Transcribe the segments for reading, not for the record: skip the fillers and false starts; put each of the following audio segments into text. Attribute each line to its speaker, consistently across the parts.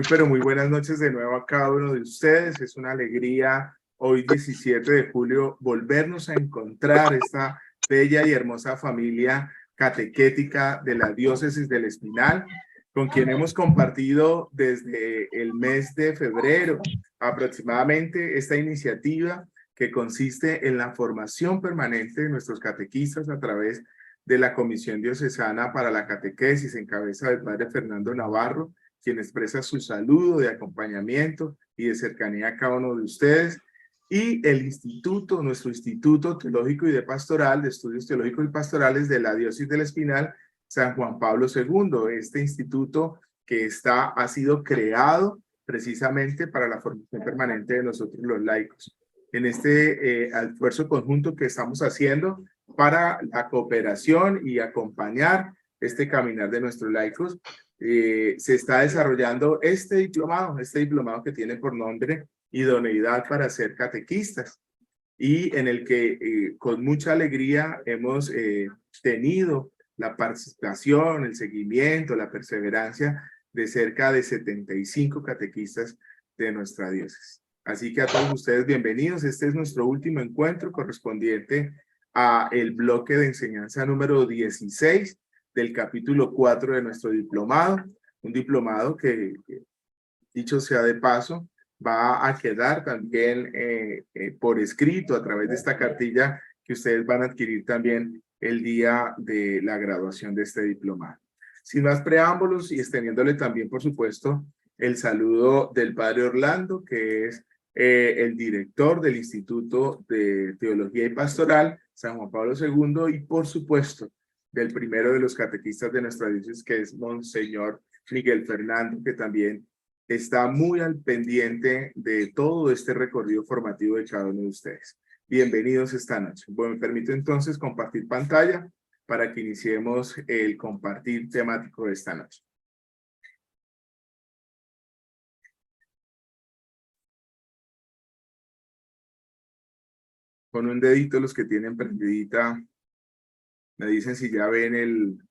Speaker 1: Pero muy buenas noches de nuevo a cada uno de ustedes. Es una alegría hoy 17 de julio volvernos a encontrar esta bella y hermosa familia catequética de la Diócesis del Espinal, con quien hemos compartido desde el mes de febrero aproximadamente esta iniciativa que consiste en la formación permanente de nuestros catequistas a través de la Comisión Diocesana para la Catequesis en cabeza del Padre Fernando Navarro, quien expresa su saludo de acompañamiento y de cercanía a cada uno de ustedes, y el instituto, nuestro Instituto Teológico y de Pastoral, de Estudios Teológicos y Pastorales de la Diócesis del Espinal, San Juan Pablo II, este instituto que ha sido creado precisamente para la formación permanente de nosotros los laicos. En este esfuerzo conjunto que estamos haciendo para la cooperación y acompañar este caminar de nuestros laicos, se está desarrollando este diplomado que tiene por nombre Idoneidad para ser catequistas, y en el que con mucha alegría hemos tenido la participación, el seguimiento, la perseverancia de cerca de 75 catequistas de nuestra diócesis. Así que a todos ustedes bienvenidos. Este es nuestro último encuentro correspondiente a el bloque de enseñanza número 16 del capítulo 4 de nuestro diplomado, un diplomado que, dicho sea de paso, va a quedar también por escrito a través de esta cartilla que ustedes van a adquirir también el día de la graduación de este diplomado. Sin más preámbulos y extendiéndole también, por supuesto, el saludo del Padre Orlando, que es el director del Instituto de Teología y Pastoral, San Juan Pablo II, y por supuesto, del primero de los catequistas de nuestra diócesis, que es Monseñor Miguel Fernando, que también está muy al pendiente de todo este recorrido formativo de cada uno de ustedes. Bienvenidos esta noche. Bueno, me permito entonces compartir pantalla para que iniciemos el compartir temático de esta noche. Con un dedito los que tienen prendidita, me dicen si ya ven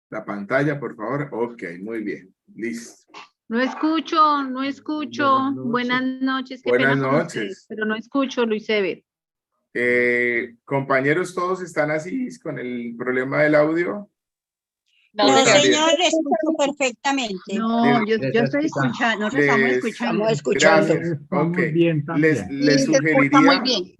Speaker 1: la pantalla, por favor. Ok, muy bien. Listo.
Speaker 2: No escucho, no escucho. Buenas noches. Qué
Speaker 1: Buenas
Speaker 2: pena con
Speaker 1: noches.
Speaker 2: ustedes, pero no escucho, Luis Ever.
Speaker 1: Compañeros, ¿todos están así con el problema del audio?
Speaker 3: No, señor, escucho perfectamente.
Speaker 2: No, yo estoy escuchando, nosotros estamos escuchando.
Speaker 3: Estamos escuchando.
Speaker 1: Gracias. Ok.
Speaker 4: Bien,
Speaker 1: Les
Speaker 3: Sí, se escucha muy
Speaker 1: sugeriría,
Speaker 3: bien.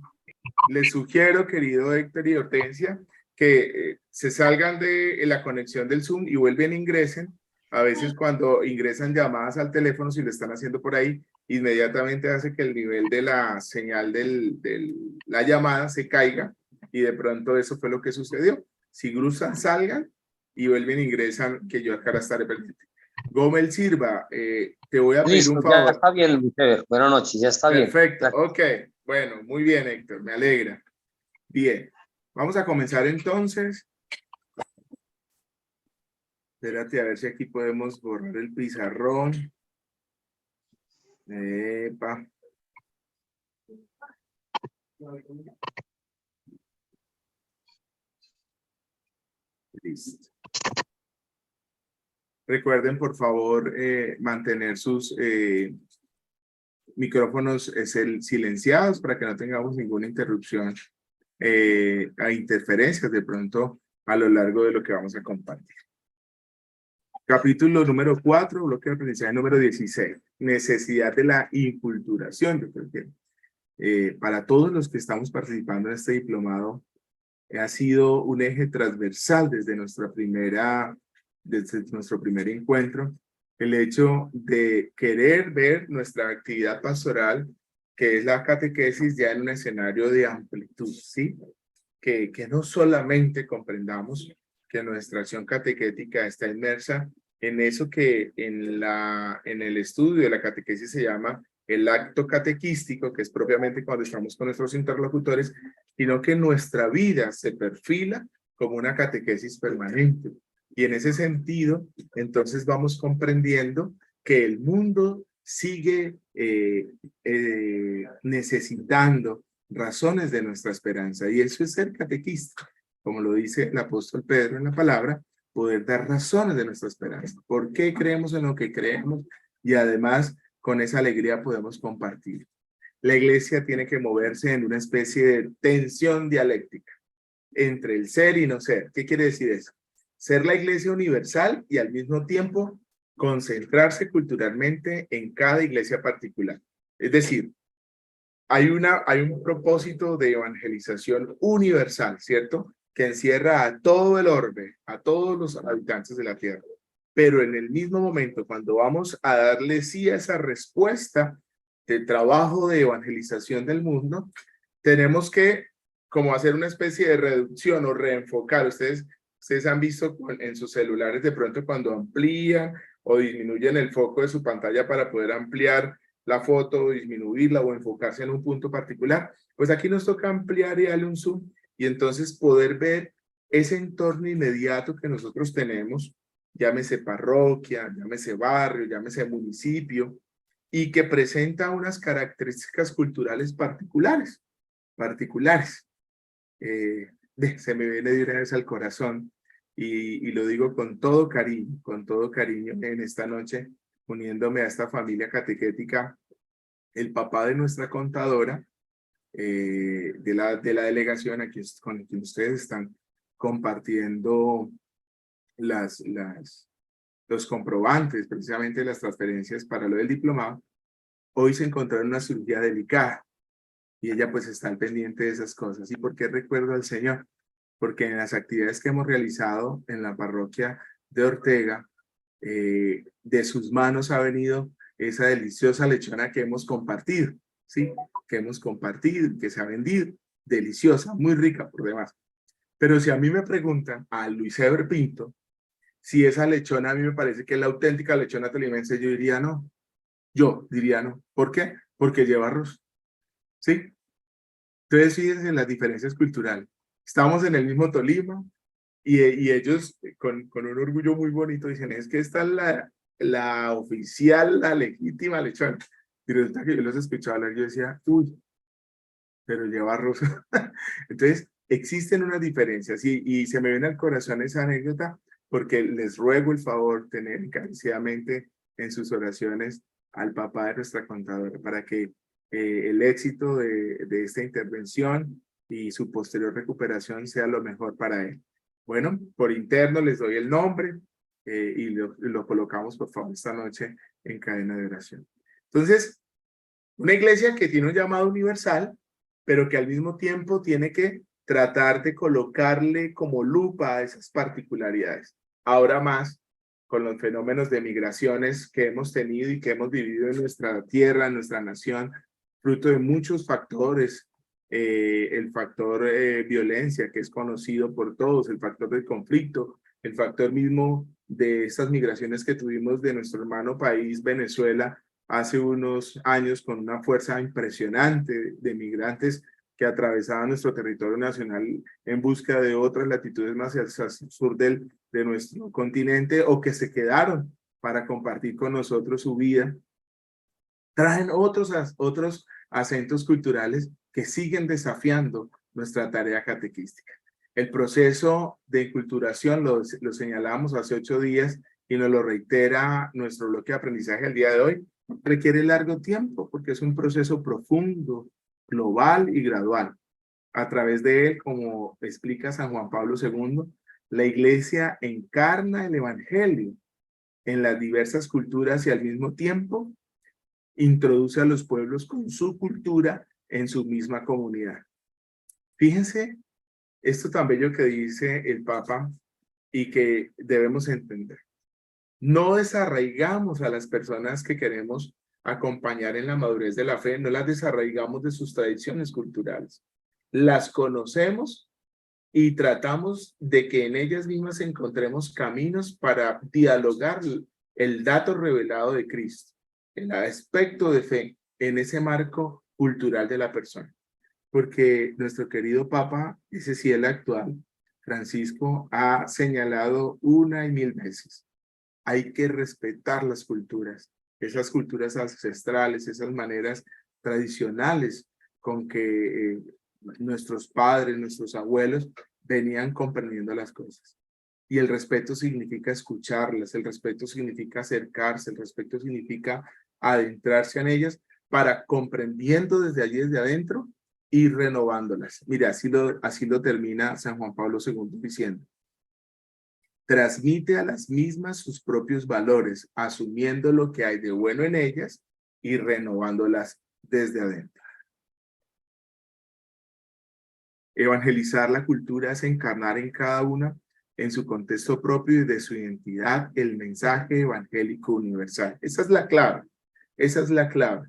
Speaker 1: les sugiero, querido Héctor y Hortensia, que se salgan de la conexión del Zoom y vuelven e ingresen. A veces cuando ingresan llamadas al teléfono, si lo están haciendo por ahí, inmediatamente hace que el nivel de la señal de la llamada se caiga, y de pronto eso fue lo que sucedió. Si gustan, salgan y vuelven e ingresan, que yo acá estaré pendiente. Gómez Silva, te voy a pedir un favor.
Speaker 5: Ya está bien, Luis Ever. Buenas noches, ya está bien.
Speaker 1: Perfecto, ok. Bueno, muy bien, Héctor, me alegra. Bien, vamos a comenzar entonces. Espérate a ver si aquí podemos borrar el pizarrón. Epa. Listo. Recuerden, por favor, mantener sus micrófonos silenciados para que no tengamos ninguna interrupción a interferencias de pronto a lo largo de lo que vamos a compartir. Capítulo número 4, bloque de aprendizaje número 16. Necesidad de la inculturación. Yo creo que para todos los que estamos participando en este diplomado ha sido un eje transversal desde nuestro primer encuentro, el hecho de querer ver nuestra actividad pastoral, que es la catequesis, ya en un escenario de amplitud, ¿sí? Que no solamente comprendamos que nuestra acción catequética está inmersa en eso que en el estudio de la catequesis se llama el acto catequístico, que es propiamente cuando estamos con nuestros interlocutores, sino que nuestra vida se perfila como una catequesis permanente. Y en ese sentido, entonces vamos comprendiendo que el mundo sigue necesitando razones de nuestra esperanza, y eso es ser catequista. Como lo dice el apóstol Pedro en la palabra, poder dar razones de nuestra esperanza. ¿Por qué creemos en lo que creemos? Y además, con esa alegría podemos compartir. La iglesia tiene que moverse en una especie de tensión dialéctica entre el ser y no ser. ¿Qué quiere decir eso? Ser la iglesia universal y al mismo tiempo concentrarse culturalmente en cada iglesia particular. Es decir, hay un propósito de evangelización universal, ¿cierto? Que encierra a todo el orbe, a todos los habitantes de la tierra. Pero en el mismo momento, cuando vamos a darle sí a esa respuesta de trabajo de evangelización del mundo, tenemos que como hacer una especie de reducción o reenfocar. Ustedes han visto en sus celulares de pronto cuando amplían o disminuyen el foco de su pantalla para poder ampliar la foto, disminuirla o enfocarse en un punto particular. Pues aquí nos toca ampliar y darle un zoom y entonces poder ver ese entorno inmediato que nosotros tenemos, llámese parroquia, llámese barrio, llámese municipio, y que presenta unas características culturales particulares. Se me viene de una vez al corazón y lo digo con todo cariño en esta noche, uniéndome a esta familia catequética, el papá de nuestra contadora, de la delegación aquí con quien ustedes están compartiendo los comprobantes, precisamente las transferencias para lo del diplomado, hoy se encontró en una cirugía delicada y ella pues está al pendiente de esas cosas. ¿Y por qué recuerdo al Señor? Porque en las actividades que hemos realizado en la parroquia de Ortega, de sus manos ha venido esa deliciosa lechona que hemos compartido, ¿sí? Que hemos compartido, que se ha vendido, deliciosa, muy rica por demás. Pero si a mí me preguntan, a Luis Eber Pinto, si esa lechona a mí me parece que es la auténtica lechona tolimense, yo diría no. ¿Por qué? Porque lleva arroz, ¿sí? Entonces fíjense en las diferencias culturales. Estamos en el mismo Tolima y ellos con un orgullo muy bonito dicen, es que esta es la oficial, la legítima lechona. Y resulta que yo los escuchaba hablar, yo decía, uy, pero lleva arroz. Entonces, existen unas diferencias y se me viene al corazón esa anécdota porque les ruego el favor tener encarecidamente en sus oraciones al papá de nuestra contadora para que el éxito de esta intervención y su posterior recuperación sea lo mejor para él. Bueno, por interno les doy el nombre y lo colocamos por favor esta noche en cadena de oración. Entonces, una iglesia que tiene un llamado universal, pero que al mismo tiempo tiene que tratar de colocarle como lupa a esas particularidades. Ahora más con los fenómenos de migraciones que hemos tenido y que hemos vivido en nuestra tierra, en nuestra nación, fruto de muchos factores, el factor violencia, que es conocido por todos, el factor del conflicto, el factor mismo de estas migraciones que tuvimos de nuestro hermano país, Venezuela, hace unos años con una fuerza impresionante de migrantes que atravesaban nuestro territorio nacional en busca de otras latitudes más hacia el sur de nuestro continente o que se quedaron para compartir con nosotros su vida, traen otros acentos culturales que siguen desafiando nuestra tarea catequística. El proceso de enculturación lo señalamos hace 8 días y nos lo reitera nuestro bloque de aprendizaje el día de hoy. Requiere largo tiempo porque es un proceso profundo, global y gradual. A través de él, como explica San Juan Pablo II, la iglesia encarna el evangelio en las diversas culturas y al mismo tiempo introduce a los pueblos con su cultura en su misma comunidad. Fíjense esto tan bello que dice el Papa y que debemos entender. No desarraigamos a las personas que queremos acompañar en la madurez de la fe, no las desarraigamos de sus tradiciones culturales. Las conocemos y tratamos de que en ellas mismas encontremos caminos para dialogar el dato revelado de Cristo, el aspecto de fe en ese marco cultural de la persona. Porque nuestro querido Papa, ese sí el actual, Francisco, ha señalado una y mil veces. Hay que respetar las culturas, esas culturas ancestrales, esas maneras tradicionales con que nuestros padres, nuestros abuelos venían comprendiendo las cosas. Y el respeto significa escucharlas, el respeto significa acercarse, el respeto significa adentrarse en ellas para comprendiendo desde allí, desde adentro, y renovándolas. Mira, así lo termina San Juan Pablo II diciendo: transmite a las mismas sus propios valores, asumiendo lo que hay de bueno en ellas y renovándolas desde adentro. Evangelizar la cultura es encarnar en cada una, en su contexto propio y de su identidad, el mensaje evangélico universal. Esa es la clave. Esa es la clave.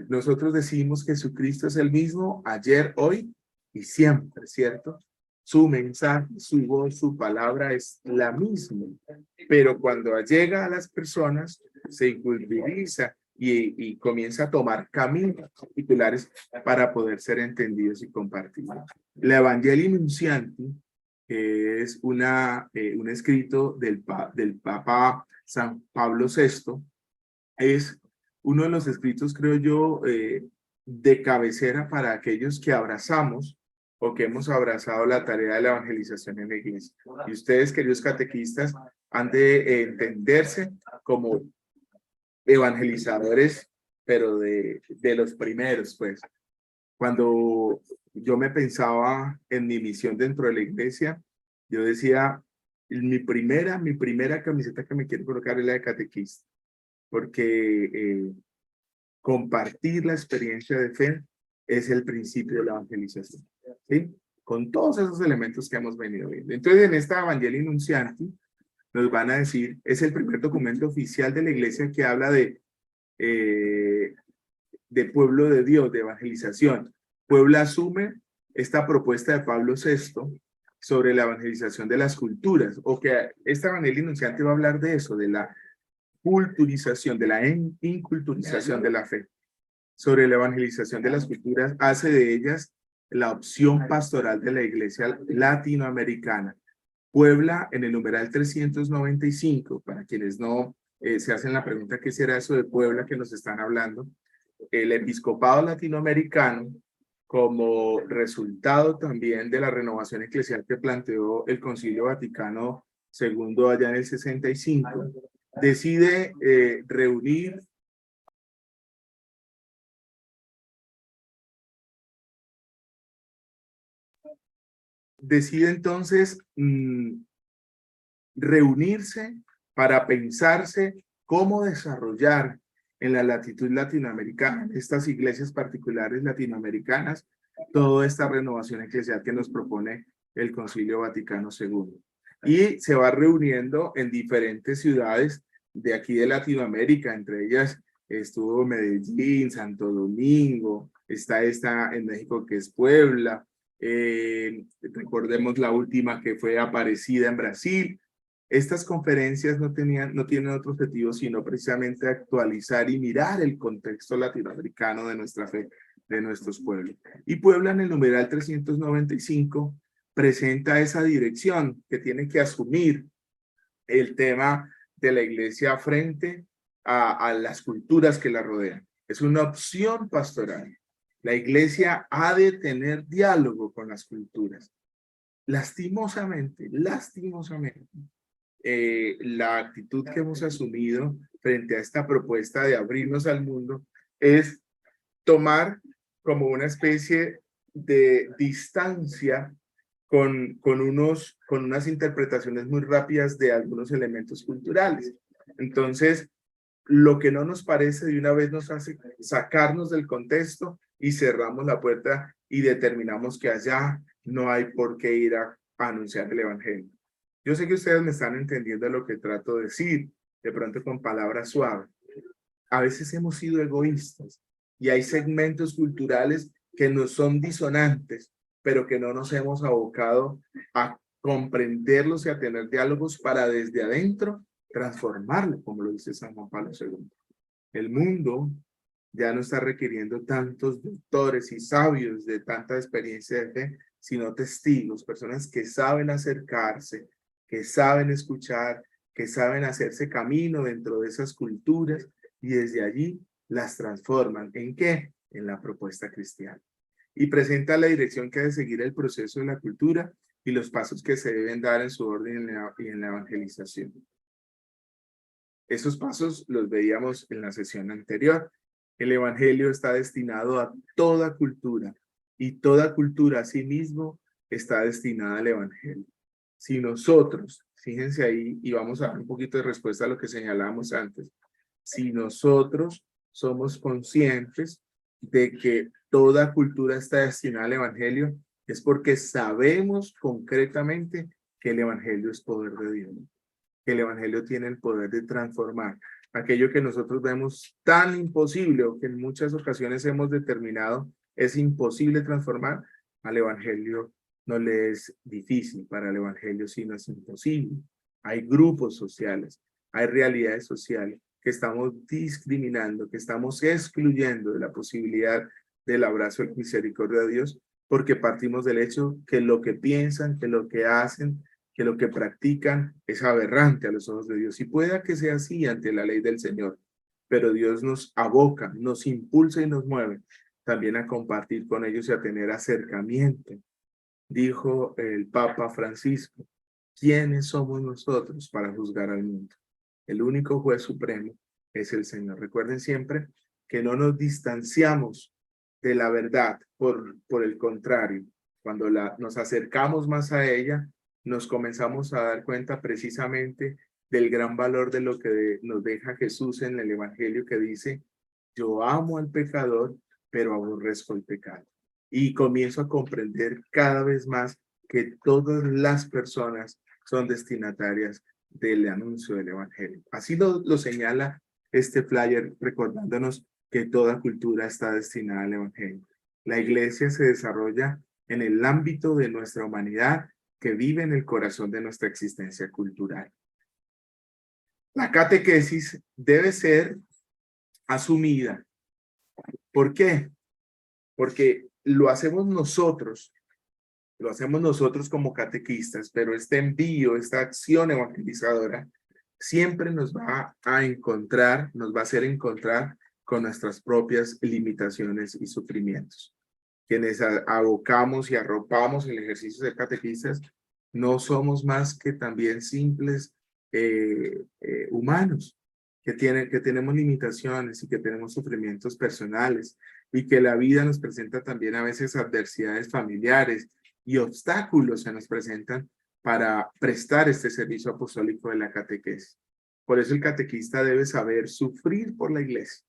Speaker 1: Nosotros decimos que Jesucristo es el mismo ayer, hoy y siempre, ¿cierto? Su mensaje, su voz, su palabra es la misma, pero cuando llega a las personas se inculturiza y comienza a tomar caminos particulares para poder ser entendidos y compartidos. La Evangelii Nuncianti, que es un escrito del Papa San Pablo VI, es uno de los escritos, creo yo, de cabecera para aquellos que abrazamos o que hemos abrazado la tarea de la evangelización en la iglesia. Y ustedes, queridos catequistas, han de entenderse como evangelizadores, pero de los primeros, pues. Cuando yo me pensaba en mi misión dentro de la iglesia, yo decía, mi primera camiseta que me quiero colocar es la de catequista, porque compartir la experiencia de fe es el principio de la evangelización, ¿sí? Con todos esos elementos que hemos venido viendo. Entonces, en esta Evangelii Nuncianti nos van a decir, es el primer documento oficial de la iglesia que habla de pueblo de Dios, de evangelización. Puebla asume esta propuesta de Pablo VI sobre la evangelización de las culturas, o que esta Evangelii Nuncianti va a hablar de eso, de la culturización, de la inculturización de la fe, sobre la evangelización de las culturas, hace de ellas la opción pastoral de la iglesia latinoamericana. Puebla, en el numeral 395, para quienes no se hacen la pregunta, ¿qué será eso de Puebla que nos están hablando? El episcopado latinoamericano, como resultado también de la renovación eclesial que planteó el Concilio Vaticano II allá en el 65, decide reunir entonces reunirse para pensarse cómo desarrollar en la latitud latinoamericana, estas iglesias particulares latinoamericanas, toda esta renovación eclesial que nos propone el Concilio Vaticano II. Y se va reuniendo en diferentes ciudades de aquí de Latinoamérica, entre ellas estuvo Medellín, Santo Domingo, está esta en México que es Puebla, recordemos la última que fue Aparecida en Brasil. Estas conferencias no tienen otro objetivo sino precisamente actualizar y mirar el contexto latinoamericano de nuestra fe, de nuestros pueblos. Y Puebla en el numeral 395 presenta esa dirección que tiene que asumir el tema de la iglesia frente a las culturas que la rodean. Es una opción pastoral. La iglesia ha de tener diálogo con las culturas. Lastimosamente, la actitud que hemos asumido frente a esta propuesta de abrirnos al mundo es tomar como una especie de distancia con unas interpretaciones muy rápidas de algunos elementos culturales. Entonces, lo que no nos parece de una vez nos hace sacarnos del contexto y cerramos la puerta y determinamos que allá no hay por qué ir a anunciar el evangelio. Yo sé que ustedes me están entendiendo lo que trato de decir, de pronto con palabras suaves. A veces hemos sido egoístas y hay segmentos culturales que nos son disonantes, pero que no nos hemos abocado a comprenderlos y a tener diálogos para desde adentro transformarlo, como lo dice San Juan Pablo II. El mundo ya no está requiriendo tantos doctores y sabios de tanta experiencia de fe, sino testigos, personas que saben acercarse, que saben escuchar, que saben hacerse camino dentro de esas culturas y desde allí las transforman. ¿En qué? En la propuesta cristiana. Y presenta la dirección que ha de seguir el proceso de la cultura y los pasos que se deben dar en su orden y en la evangelización. Esos pasos los veíamos en la sesión anterior. El evangelio está destinado a toda cultura y toda cultura asimismo está destinada al evangelio. Si nosotros, fíjense ahí y vamos a dar un poquito de respuesta a lo que señalábamos antes, si nosotros somos conscientes de que toda cultura está destinada al evangelio, es porque sabemos concretamente que el evangelio es poder de Dios, que el evangelio tiene el poder de transformar aquello que nosotros vemos tan imposible o que en muchas ocasiones hemos determinado es imposible transformar. Al evangelio no le es difícil, para el evangelio sí no es imposible. Hay grupos sociales, hay realidades sociales que estamos discriminando, que estamos excluyendo de la posibilidad del abrazo de la misericordia de Dios, porque partimos del hecho que lo que piensan, que lo que hacen, que lo que practican es aberrante a los ojos de Dios. Y pueda que sea así ante la ley del Señor, pero Dios nos aboca, nos impulsa y nos mueve también a compartir con ellos y a tener acercamiento. Dijo el Papa Francisco, ¿quiénes somos nosotros para juzgar al mundo? El único juez supremo es el Señor. Recuerden siempre que no nos distanciamos de la verdad, por el contrario, cuando nos acercamos más a ella, nos comenzamos a dar cuenta precisamente del gran valor de lo que nos deja Jesús en el Evangelio, que dice, yo amo al pecador, pero aborrezco el pecado. Y comienzo a comprender cada vez más que todas las personas son destinatarias del anuncio del Evangelio. Así lo señala este flyer, recordándonos que toda cultura está destinada al Evangelio. La iglesia se desarrolla en el ámbito de nuestra humanidad que vive en el corazón de nuestra existencia cultural. La catequesis debe ser asumida. ¿Por qué? Porque lo hacemos nosotros como catequistas, pero este envío, esta acción evangelizadora, siempre nos va a hacer encontrar con nuestras propias limitaciones y sufrimientos. Quienes abocamos y arropamos el ejercicio de catequistas, no somos más que también simples humanos, que tenemos limitaciones y que tenemos sufrimientos personales, y que la vida nos presenta también a veces adversidades familiares y obstáculos se nos presentan para prestar este servicio apostólico de la catequesis. Por eso el catequista debe saber sufrir por la iglesia.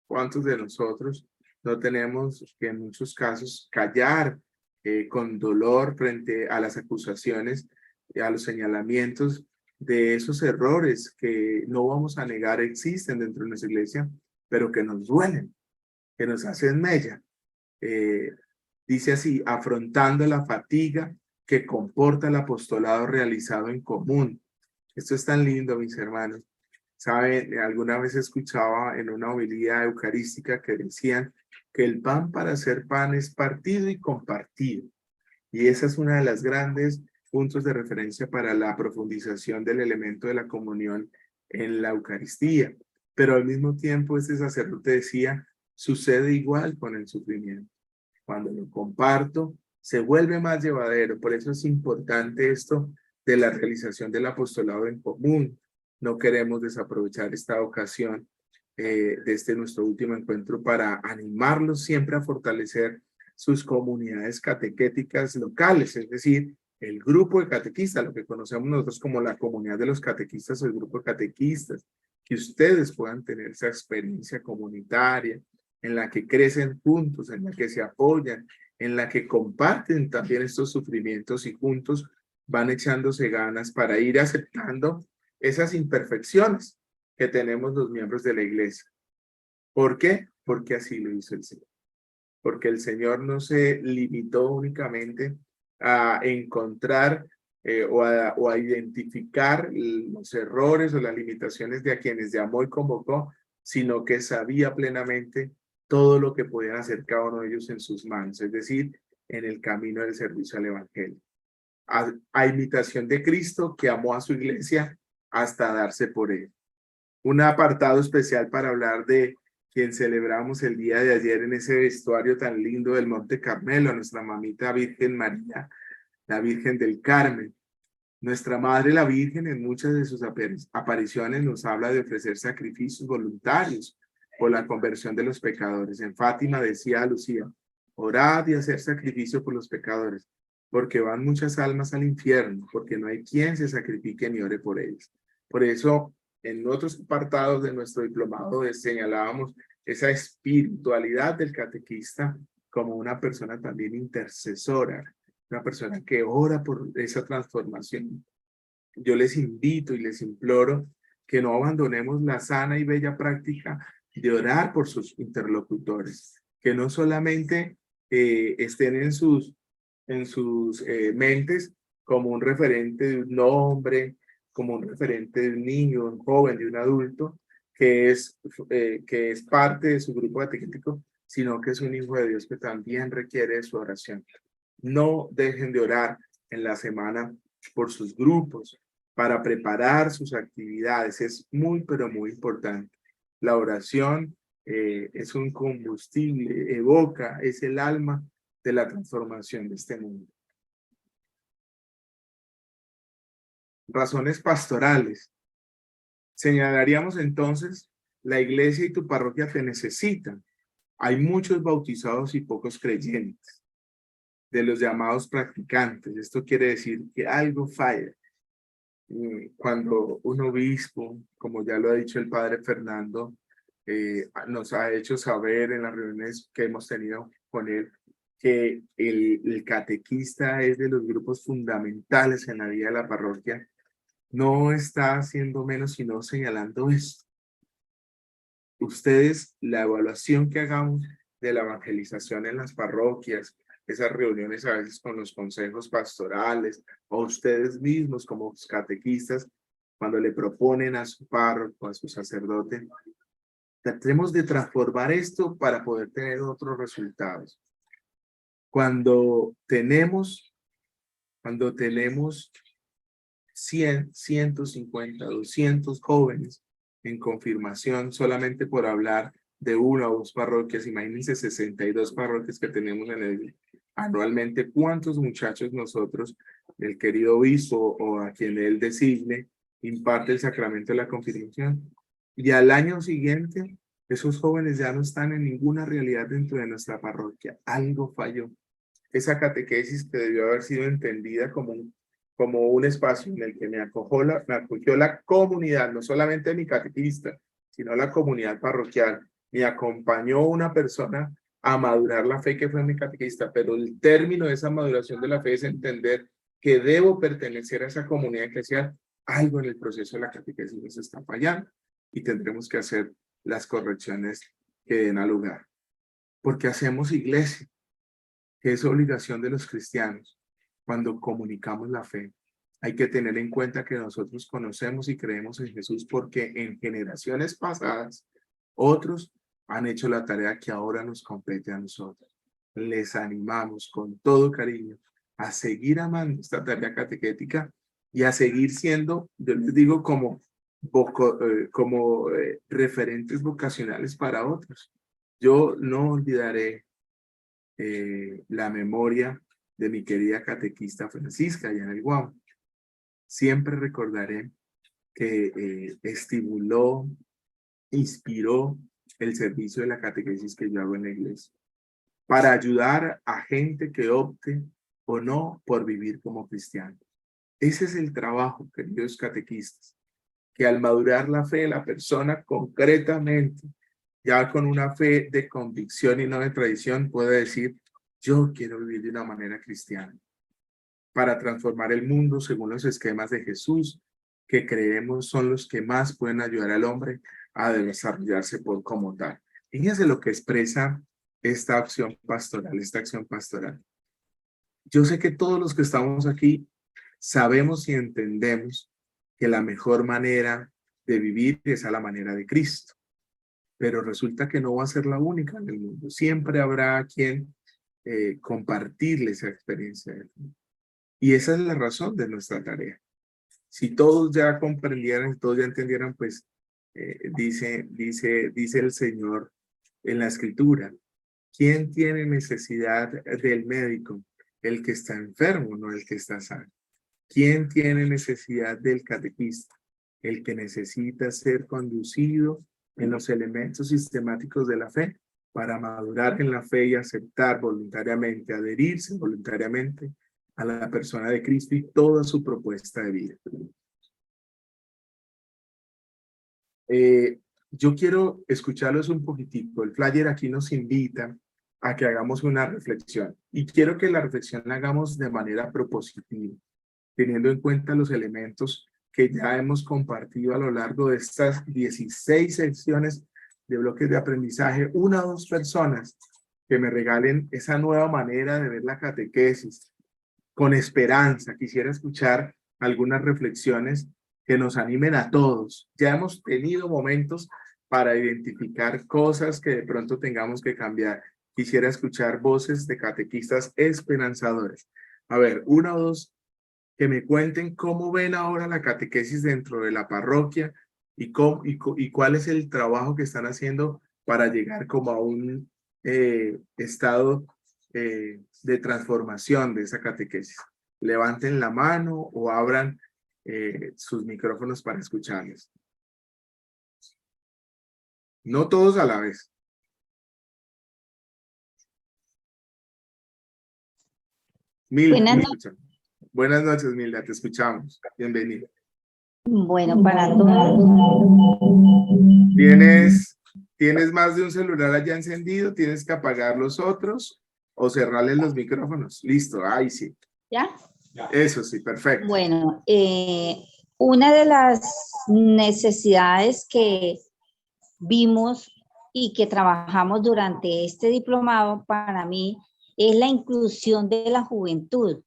Speaker 1: ¿Cuántos de nosotros no tenemos que en muchos casos callar con dolor frente a las acusaciones, a los señalamientos de esos errores que no vamos a negar existen dentro de nuestra iglesia, pero que nos duelen, que nos hacen mella? Dice así, afrontando la fatiga que comporta el apostolado realizado en común. Esto es tan lindo, mis hermanos. ¿Saben? Alguna vez escuchaba en una homilía eucarística que decían que el pan para hacer pan es partido y compartido. Y esa es una de las grandes puntos de referencia para la profundización del elemento de la comunión en la Eucaristía. Pero al mismo tiempo este sacerdote decía, sucede igual con el sufrimiento. Cuando lo comparto, se vuelve más llevadero. Por eso es importante esto de la realización del apostolado en común. No queremos desaprovechar esta ocasión de este nuestro último encuentro para animarlos siempre a fortalecer sus comunidades catequéticas locales, es decir, el grupo de catequistas, lo que conocemos nosotros como la comunidad de los catequistas o el grupo de catequistas, que ustedes puedan tener esa experiencia comunitaria en la que crecen juntos, en la que se apoyan, en la que comparten también estos sufrimientos y juntos van echándose ganas para ir aceptando esas imperfecciones que tenemos los miembros de la iglesia. ¿Por qué? Porque así lo hizo el Señor. Porque el Señor no se limitó únicamente a encontrar o a identificar los errores o las limitaciones de a quienes llamó y convocó, sino que sabía plenamente todo lo que podían hacer cada uno de ellos en sus manos, es decir, en el camino del servicio al Evangelio. A imitación de Cristo, que amó a su iglesia hasta darse por él. Un apartado especial para hablar de quien celebramos el día de ayer en ese vestuario tan lindo del Monte Carmelo, a nuestra mamita Virgen María, la Virgen del Carmen. Nuestra Madre la Virgen en muchas de sus apariciones nos habla de ofrecer sacrificios voluntarios por la conversión de los pecadores. En Fátima decía a Lucía, orad y hacer sacrificio por los pecadores, porque van muchas almas al infierno, porque no hay quien se sacrifique ni ore por ellos. Por eso, en otros apartados de nuestro diplomado señalábamos esa espiritualidad del catequista como una persona también intercesora, una persona que ora por esa transformación. Yo les invito y les imploro que no abandonemos la sana y bella práctica de orar por sus interlocutores, que no solamente estén en sus mentes como un referente de un hombre, como un referente de un niño, un joven, de un adulto, que es parte de su grupo catequético, sino que es un hijo de Dios que también requiere de su oración. No dejen de orar en la semana por sus grupos, para preparar sus actividades. Es muy, pero muy importante. La oración es un combustible, evoca, es el alma de la transformación de este mundo. Razones pastorales. Señalaríamos entonces, la iglesia y tu parroquia te necesitan. Hay muchos bautizados y pocos creyentes, de los llamados practicantes. Esto quiere decir que algo falla. Cuando un obispo, como ya lo ha dicho el padre Fernando, nos ha hecho saber en las reuniones que hemos tenido con él, que el catequista es de los grupos fundamentales en la vida de la parroquia, no está haciendo menos sino señalando esto. Ustedes, la evaluación que hagamos de la evangelización en las parroquias, esas reuniones a veces con los consejos pastorales, o ustedes mismos como catequistas, cuando le proponen a su párroco, a su sacerdote, tratemos de transformar esto para poder tener otros resultados. Cuando tenemos 100, 150, 200 jóvenes en confirmación solamente por hablar de una o dos parroquias, imagínense 62 parroquias que tenemos en el anualmente, ¿cuántos muchachos nosotros, el querido obispo o a quien él designe, imparte el sacramento de la confirmación? Y al año siguiente, esos jóvenes ya no están en ninguna realidad dentro de nuestra parroquia. Algo falló. Esa catequesis que debió haber sido entendida como un espacio en el que me acogió la comunidad, no solamente mi catequista, sino la comunidad parroquial. Me acompañó una persona a madurar la fe que fue mi catequista, pero el término de esa maduración de la fe es entender que debo pertenecer a esa comunidad eclesial. Algo en el proceso de la catequesis nos está fallando y tendremos que hacer las correcciones que den a lugar. Porque hacemos iglesia, que es obligación de los cristianos. Cuando comunicamos la fe, hay que tener en cuenta que nosotros conocemos y creemos en Jesús porque en generaciones pasadas otros han hecho la tarea que ahora nos compete a nosotros. Les animamos con todo cariño a seguir amando esta tarea catequética y a seguir siendo, yo les digo, como referentes vocacionales para otros. Yo no olvidaré la memoria de mi querida catequista Francisca allá en el Guam. Siempre recordaré que estimuló, inspiró el servicio de la catequesis que yo hago en la iglesia para ayudar a gente que opte o no por vivir como cristiano. Ese es el trabajo, queridos catequistas, que al madurar la fe de la persona concretamente, ya con una fe de convicción y no de tradición, puede decir, yo quiero vivir de una manera cristiana para transformar el mundo según los esquemas de Jesús, que creemos son los que más pueden ayudar al hombre a desarrollarse como tal. Fíjense lo que expresa esta acción pastoral. Yo sé que todos los que estamos aquí sabemos y entendemos que la mejor manera de vivir es a la manera de Cristo. Pero resulta que no va a ser la única en el mundo. Siempre habrá quien compartirle esa experiencia. Y esa es la razón de nuestra tarea. Si todos ya comprendieran, todos ya entendieran, pues dice el Señor en la Escritura, ¿quién tiene necesidad del médico? el que está enfermo, no el que está sano. ¿Quién tiene necesidad del catequista? El que necesita ser conducido en los elementos sistemáticos de la fe para madurar en la fe y aceptar voluntariamente, adherirse voluntariamente a la persona de Cristo y toda su propuesta de vida. Yo quiero escucharlos un poquitico. El flyer aquí nos invita a que hagamos una reflexión y quiero que la reflexión la hagamos de manera propositiva, teniendo en cuenta los elementos que ya hemos compartido a lo largo de estas 16 secciones de bloques de aprendizaje. 1 o 2 personas que me regalen esa nueva manera de ver la catequesis con esperanza. Quisiera escuchar algunas reflexiones que nos animen a todos. Ya hemos tenido momentos para identificar cosas que de pronto tengamos que cambiar. Quisiera escuchar voces de catequistas esperanzadores. A ver, 1 o 2 que me cuenten cómo ven ahora la catequesis dentro de la parroquia y cuál es el trabajo que están haciendo para llegar como a un estado de transformación de esa catequesis. Levanten la mano o abran sus micrófonos para escucharles. No todos a la vez. Milda, buenas noches, Milda, te escuchamos. Bienvenida.
Speaker 3: Bueno, para todos.
Speaker 1: ¿Tienes más de un celular allá encendido? ¿Tienes que apagar los otros o cerrarles los micrófonos? Listo, ahí sí.
Speaker 3: ¿Ya?
Speaker 1: Eso sí, perfecto.
Speaker 3: Bueno, una de las necesidades que vimos y que trabajamos durante este diplomado para mí es la inclusión de la juventud.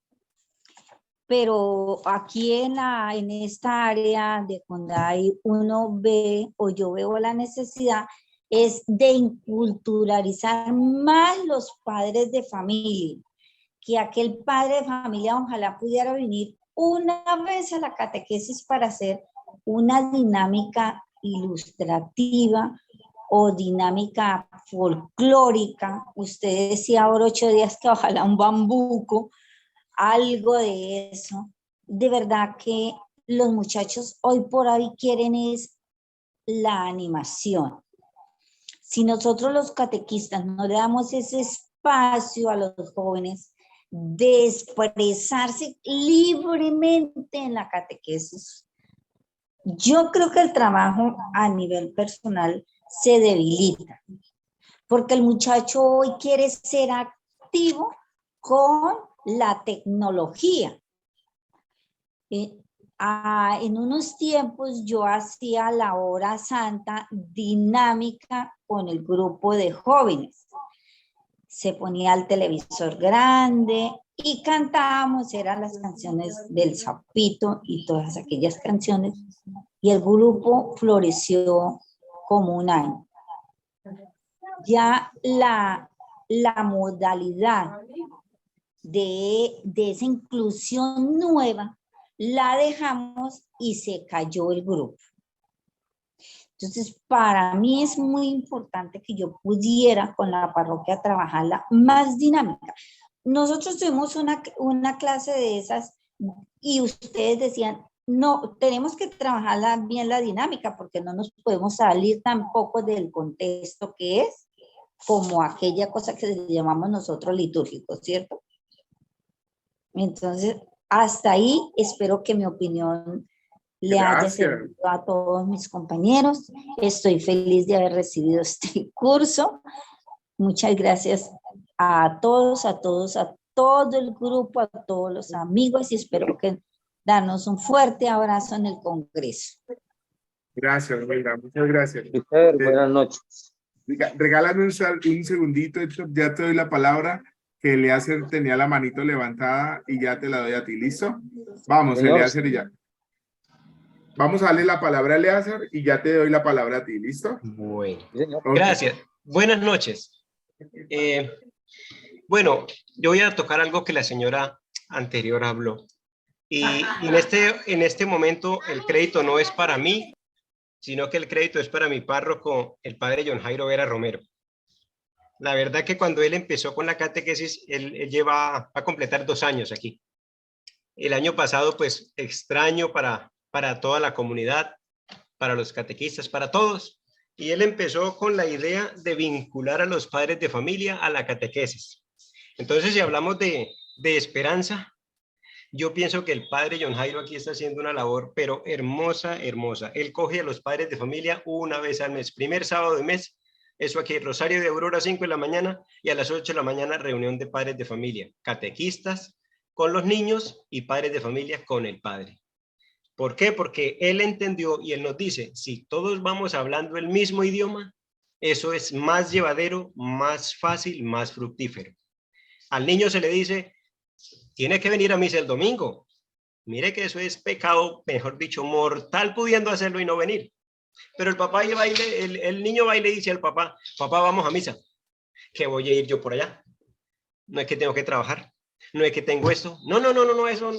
Speaker 3: Pero aquí en esta área de Conday uno ve, o yo veo la necesidad, es de inculturalizar más los padres de familia. Que aquel padre de familia ojalá pudiera venir una vez a la catequesis para hacer una dinámica ilustrativa o dinámica folclórica. Usted decía ahora 8 días que ojalá un bambuco, algo de eso. De verdad que los muchachos hoy por hoy quieren es la animación. Si nosotros los catequistas no le damos ese espacio a los jóvenes de expresarse libremente en la catequesis, yo creo que el trabajo a nivel personal se debilita, porque el muchacho hoy quiere ser activo con la tecnología. En unos tiempos yo hacía la hora santa dinámica con el grupo de jóvenes. Se ponía el televisor grande y cantábamos, eran las canciones del Sapito y todas aquellas canciones, y el grupo floreció como un año. Ya la modalidad de esa inclusión nueva la dejamos y se cayó el grupo. Entonces, para mí es muy importante que yo pudiera con la parroquia trabajarla más dinámica. Nosotros tuvimos una clase de esas y ustedes decían, no, tenemos que trabajarla bien la dinámica porque no nos podemos salir tampoco del contexto que es como aquella cosa que llamamos nosotros litúrgico, ¿cierto? Entonces, hasta ahí espero que mi opinión le haya servido a todos mis compañeros. Estoy feliz de haber recibido este curso. Muchas gracias a todos, a todo el grupo, a todos los amigos y espero que darnos un fuerte abrazo en el Congreso.
Speaker 1: Gracias, Milda, muchas gracias.
Speaker 5: Buenas noches.
Speaker 1: Regálame un segundito, Héctor, ya te doy la palabra, que Eleazar tenía la manito levantada y ya te la doy a ti, ¿listo? Vamos, Eleazar y ya. Vamos a darle la palabra a Eleazar y ya te doy la palabra a ti, ¿listo?
Speaker 4: Bueno,
Speaker 1: okay.
Speaker 4: Gracias. Buenas noches. Bueno, yo voy a tocar algo que la señora anterior habló. Y en este momento el crédito no es para mí, sino que el crédito es para mi párroco, el padre John Jairo Vera Romero. La verdad que cuando él empezó con la catequesis, él lleva a completar 2 años aquí. El año pasado, pues extraño para toda la comunidad, para los catequistas, para todos. Y él empezó con la idea de vincular a los padres de familia a la catequesis. Entonces, si hablamos de esperanza, yo pienso que el padre John Jairo aquí está haciendo una labor, pero hermosa, hermosa. Él coge a los padres de familia una vez al mes, primer sábado de mes, eso aquí, Rosario de Aurora, 5 de la mañana, y a las 8 de la mañana, reunión de padres de familia, catequistas con los niños y padres de familia con el padre. ¿Por qué? Porque él entendió y él nos dice, si todos vamos hablando el mismo idioma, eso es más llevadero, más fácil, más fructífero. Al niño se le dice, tiene que venir a misa el domingo. Mire que eso es pecado, mejor dicho, mortal pudiendo hacerlo y no venir. Pero el papá va y el niño va y le dice al papá, papá, vamos a misa. ¿Que voy a ir yo por allá? No es que tengo que trabajar, no es que tengo esto. No, eso,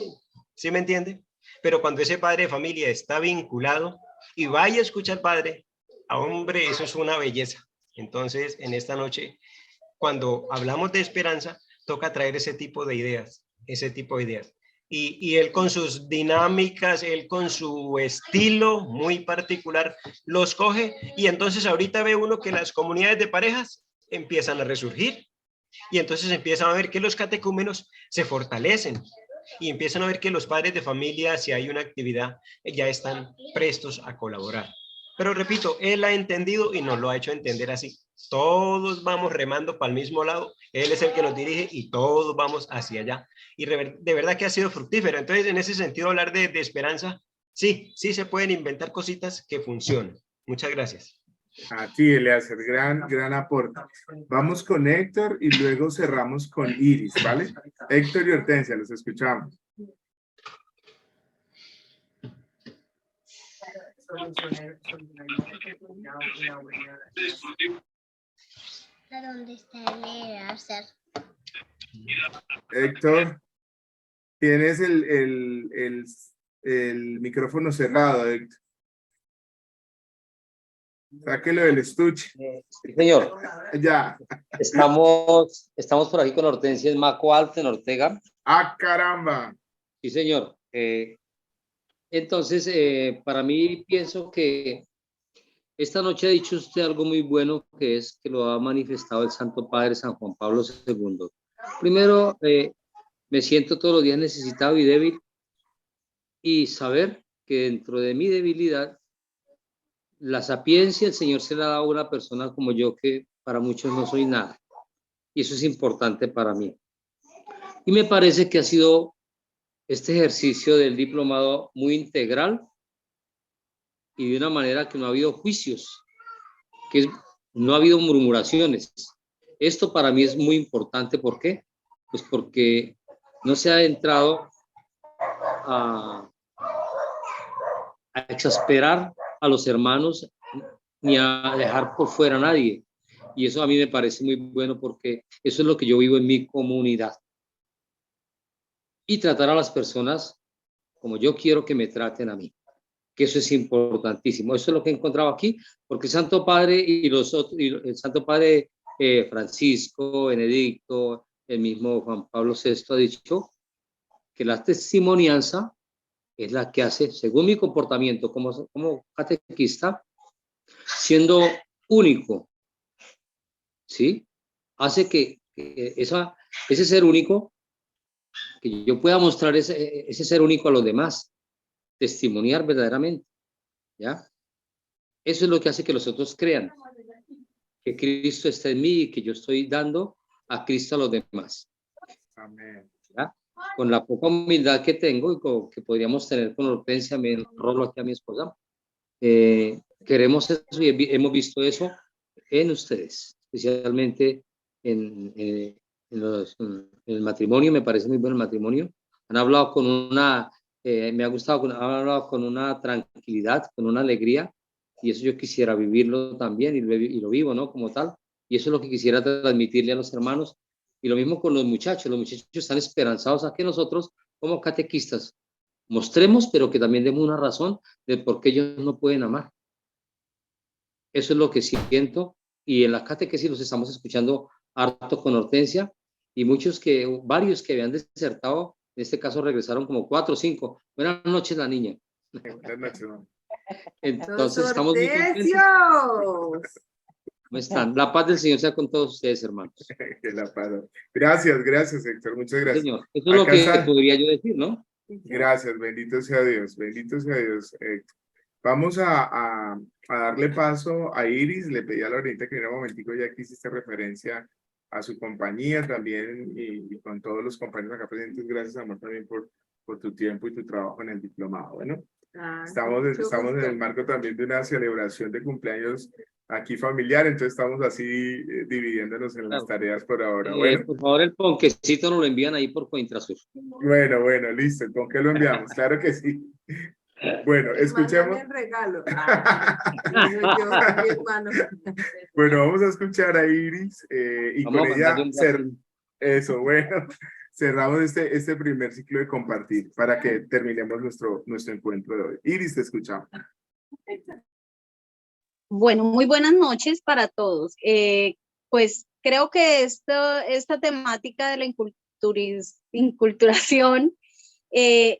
Speaker 4: ¿sí me entiende? Pero cuando ese padre de familia está vinculado y vaya a escuchar al padre, hombre, eso es una belleza. Entonces, en esta noche, cuando hablamos de esperanza, toca traer ese tipo de ideas. Y él con sus dinámicas, él con su estilo muy particular, los coge y entonces ahorita ve uno que las comunidades de parejas empiezan a resurgir y entonces empiezan a ver que los catecúmenos se fortalecen y empiezan a ver que los padres de familia, si hay una actividad, ya están prestos a colaborar. Pero repito, él ha entendido y nos lo ha hecho entender así. Todos vamos remando para el mismo lado, él es el que nos dirige y todos vamos hacia allá. Y de verdad que ha sido fructífero. Entonces, en ese sentido, hablar de esperanza, sí se pueden inventar cositas que funcionen. Muchas gracias.
Speaker 1: A ti, Eliezer, gran aporte. Vamos con Héctor y luego cerramos con Iris, ¿vale? Héctor y Hortensia, los escuchamos.
Speaker 6: ¿Dónde está Eliezer?
Speaker 1: Héctor, tienes el micrófono cerrado, Héctor. Sáquelo del estuche.
Speaker 5: Sí, señor.
Speaker 1: Ya.
Speaker 5: Estamos por aquí con Hortensia Maco Alto en Ortega.
Speaker 1: ¡Ah, caramba!
Speaker 5: Sí, señor. Entonces, para mí pienso que esta noche ha dicho usted algo muy bueno, que es que lo ha manifestado el Santo Padre San Juan Pablo II. Primero, me siento todos los días necesitado y débil y saber que dentro de mi debilidad, la sapiencia el Señor se la ha dado a una persona como yo, que para muchos no soy nada. Y eso es importante para mí. Y me parece que ha sido este ejercicio del diplomado muy integral y de una manera que no ha habido juicios, no ha habido murmuraciones. Esto para mí es muy importante. ¿Por qué? Pues porque no se ha entrado a exasperar a los hermanos ni a dejar por fuera a nadie. Y eso a mí me parece muy bueno, porque eso es lo que yo vivo en mi comunidad. Y tratar a las personas como yo quiero que me traten a mí, que eso es importantísimo. Eso es lo que he encontrado aquí, porque el Santo Padre y el Santo Padre Francisco, Benedicto, el mismo Juan Pablo VI ha dicho que la testimonianza es la que hace, según mi comportamiento como catequista, siendo único, ¿sí? Hace que ese ser único, que yo pueda mostrar ese ser único a los demás, testimoniar verdaderamente, ¿ya? Eso es lo que hace que los otros crean que Cristo está en mí y que yo estoy dando a Cristo a los demás.
Speaker 1: Amén.
Speaker 5: ¿Ya? Con la poca humildad que tengo y que podríamos tener con Hortensia, me rolo aquí a mi esposa, queremos eso y hemos visto eso en ustedes, especialmente en el matrimonio. Me parece muy bueno el matrimonio. Han hablado con una, me ha gustado, han hablado con una tranquilidad, con una alegría, y eso yo quisiera vivirlo también y lo vivo, ¿no? Como tal, y eso es lo que quisiera transmitirle a los hermanos. Y lo mismo con los muchachos están esperanzados a que nosotros, como catequistas, mostremos, pero que también demos una razón de por qué ellos no pueden amar. Eso es lo que siento, y en la catequesis los estamos escuchando harto con Hortensia, y varios que habían desertado, en este caso regresaron como 4 o 5. Buenas noches, la niña.
Speaker 1: Buenas noches, mamá.
Speaker 5: Entonces estamos muy contentos. ¿Cómo están? La paz del Señor sea con todos ustedes, hermanos.
Speaker 1: Que la paz. Gracias, gracias, Héctor. Muchas gracias.
Speaker 5: Señor, eso es lo
Speaker 1: Acá
Speaker 5: que
Speaker 1: está.
Speaker 5: podría yo decir, ¿no?
Speaker 1: Gracias, bendito sea Dios, Héctor. Vamos a darle paso a Iris. Le pedí a Lorita que en un momentico, ya que hiciste referencia a su compañía también y con todos los compañeros acá presentes. Gracias, amor, también por tu tiempo y tu trabajo en el diplomado. Bueno, estamos en el marco también de una celebración de cumpleaños aquí familiar, entonces estamos así dividiéndonos en las tareas por ahora. Bueno,
Speaker 5: Por favor, el ponquecito nos lo envían ahí por Cointrasur.
Speaker 1: bueno, listo. ¿Con qué lo enviamos? Claro que sí. Bueno, escuchemos.
Speaker 7: El regalo.
Speaker 1: Bueno, vamos a escuchar a Iris y
Speaker 5: Vamos
Speaker 1: con
Speaker 5: a
Speaker 1: ella
Speaker 5: mandarle un Brasil.
Speaker 1: eso, bueno, cerramos este primer ciclo de compartir para que terminemos nuestro encuentro de hoy. Iris, te escuchamos.
Speaker 2: Bueno, muy buenas noches para todos. Pues creo que esta temática de la inculturación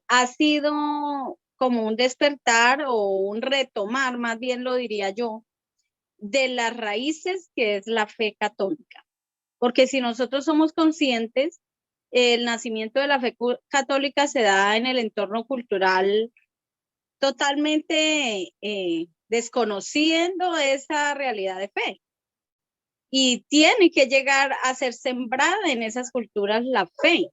Speaker 2: ha sido como un despertar o un retomar, más bien lo diría yo, de las raíces que es la fe católica. Porque si nosotros somos conscientes, el nacimiento de la fe católica se da en el entorno cultural totalmente desconociendo esa realidad de fe. Y tiene que llegar a ser sembrada en esas culturas la fe.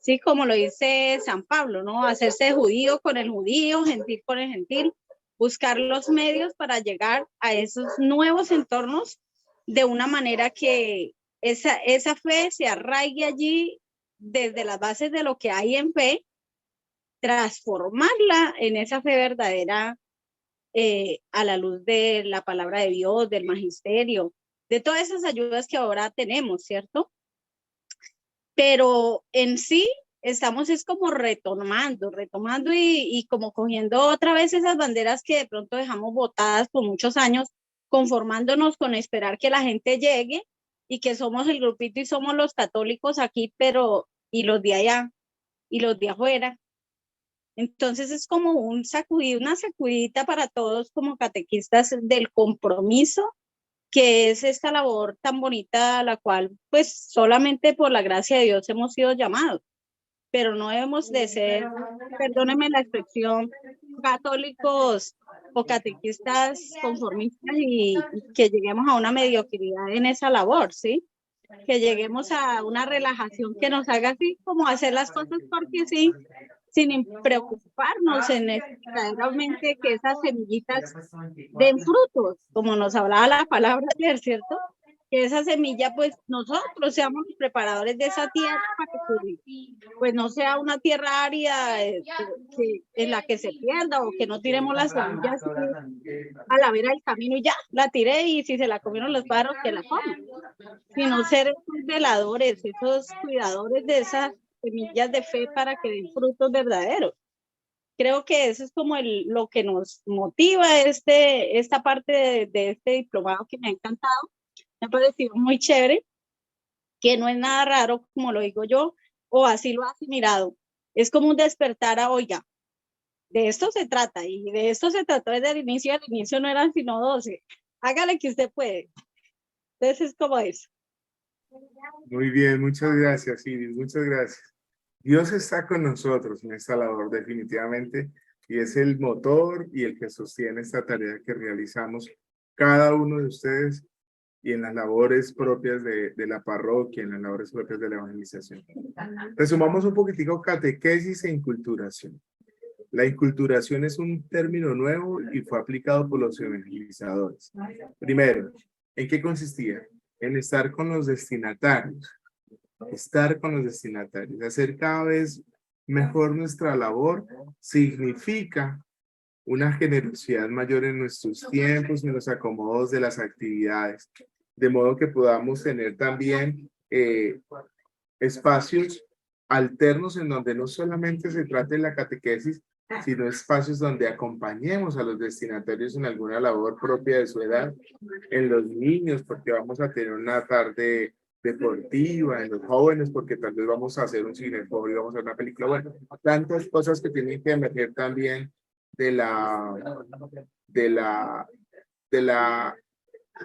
Speaker 2: Sí, como lo dice San Pablo, ¿no? Hacerse judío con el judío, gentil con el gentil, buscar los medios para llegar a esos nuevos entornos de una manera que esa fe se arraigue allí desde las bases de lo que hay en fe, transformarla en esa fe verdadera a la luz de la palabra de Dios, del magisterio, de todas esas ayudas que ahora tenemos, ¿cierto? Pero en sí estamos es como retomando y como cogiendo otra vez esas banderas que de pronto dejamos botadas por muchos años, conformándonos con esperar que la gente llegue y que somos el grupito y somos los católicos aquí, pero y los de allá y los de afuera. Entonces es como una sacudidita para todos como catequistas del compromiso que es esta labor tan bonita a la cual pues solamente por la gracia de Dios hemos sido llamados, pero no debemos de ser, perdónenme la expresión, católicos o catequistas conformistas y que lleguemos a una mediocridad en esa labor, ¿sí? Que lleguemos a una relajación que nos haga así como hacer las cosas porque sí, sin preocuparnos en verdaderamente que esas semillitas den frutos, como nos hablaba la palabra ayer, ¿cierto? Que esa semilla, pues nosotros seamos los preparadores de esa tierra para que pues no sea una tierra árida en la que se pierda o que no tiremos las semillas a la vera del camino y ya, la tiré y si se la comieron los pájaros que la comen, sino ser esos veladores, esos cuidadores de esas semillas de fe para que den frutos verdaderos. Creo que eso es como lo que nos motiva esta parte de este diplomado que me ha encantado, me ha parecido muy chévere, que no es nada raro, como lo digo yo, o así lo has mirado. Es como un despertar a, oiga, de esto se trata, y de esto se trató desde el inicio no eran sino 12. Hágale que usted puede. Entonces es como eso.
Speaker 1: Muy bien, muchas gracias, Iris, muchas gracias. Dios está con nosotros en esta labor definitivamente y es el motor y el que sostiene esta tarea que realizamos cada uno de ustedes y en las labores propias de la parroquia, en las labores propias de la evangelización. Resumamos un poquitico catequesis e inculturación. La inculturación es un término nuevo y fue aplicado por los evangelizadores. Primero, ¿en qué consistía? En estar con los destinatarios. Hacer cada vez mejor nuestra labor significa una generosidad mayor en nuestros tiempos, en los acomodos de las actividades, de modo que podamos tener también espacios alternos en donde no solamente se trate la catequesis, sino espacios donde acompañemos a los destinatarios en alguna labor propia de su edad, en los niños, porque vamos a tener una tarde deportiva, en los jóvenes, porque tal vez vamos a hacer un cineforum, vamos a hacer una película, bueno, tantas cosas que tienen que emerger también de de la, de la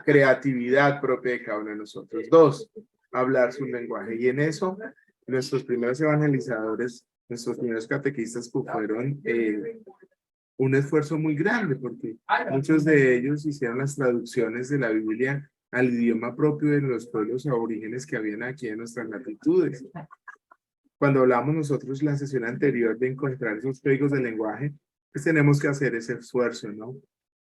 Speaker 1: creatividad propia de cada uno de nosotros. Dos, hablar su lenguaje. Y en eso, nuestros primeros evangelizadores, nuestros primeros catequistas pues, fueron un esfuerzo muy grande, porque muchos de ellos hicieron las traducciones de la Biblia al idioma propio de los pueblos aborígenes que habían aquí en nuestras latitudes. Cuando hablamos nosotros la sesión anterior de encontrar esos códigos de lenguaje, pues tenemos que hacer ese esfuerzo, ¿no?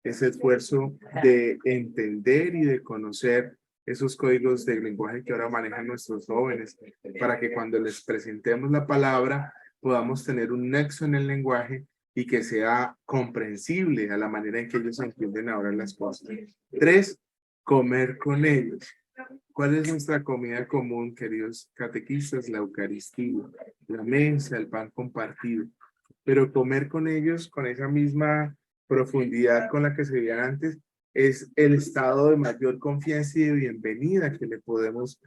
Speaker 1: Ese esfuerzo de entender y de conocer esos códigos de lenguaje que ahora manejan nuestros jóvenes, para que cuando les presentemos la palabra podamos tener un nexo en el lenguaje y que sea comprensible a la manera en que ellos entienden ahora las cosas. Tres, comer con ellos. ¿Cuál es nuestra comida común, queridos catequistas? La Eucaristía, la mesa, el pan compartido. Pero comer con ellos con esa misma profundidad con la que se veían antes es el estado de mayor confianza y de bienvenida que le podemos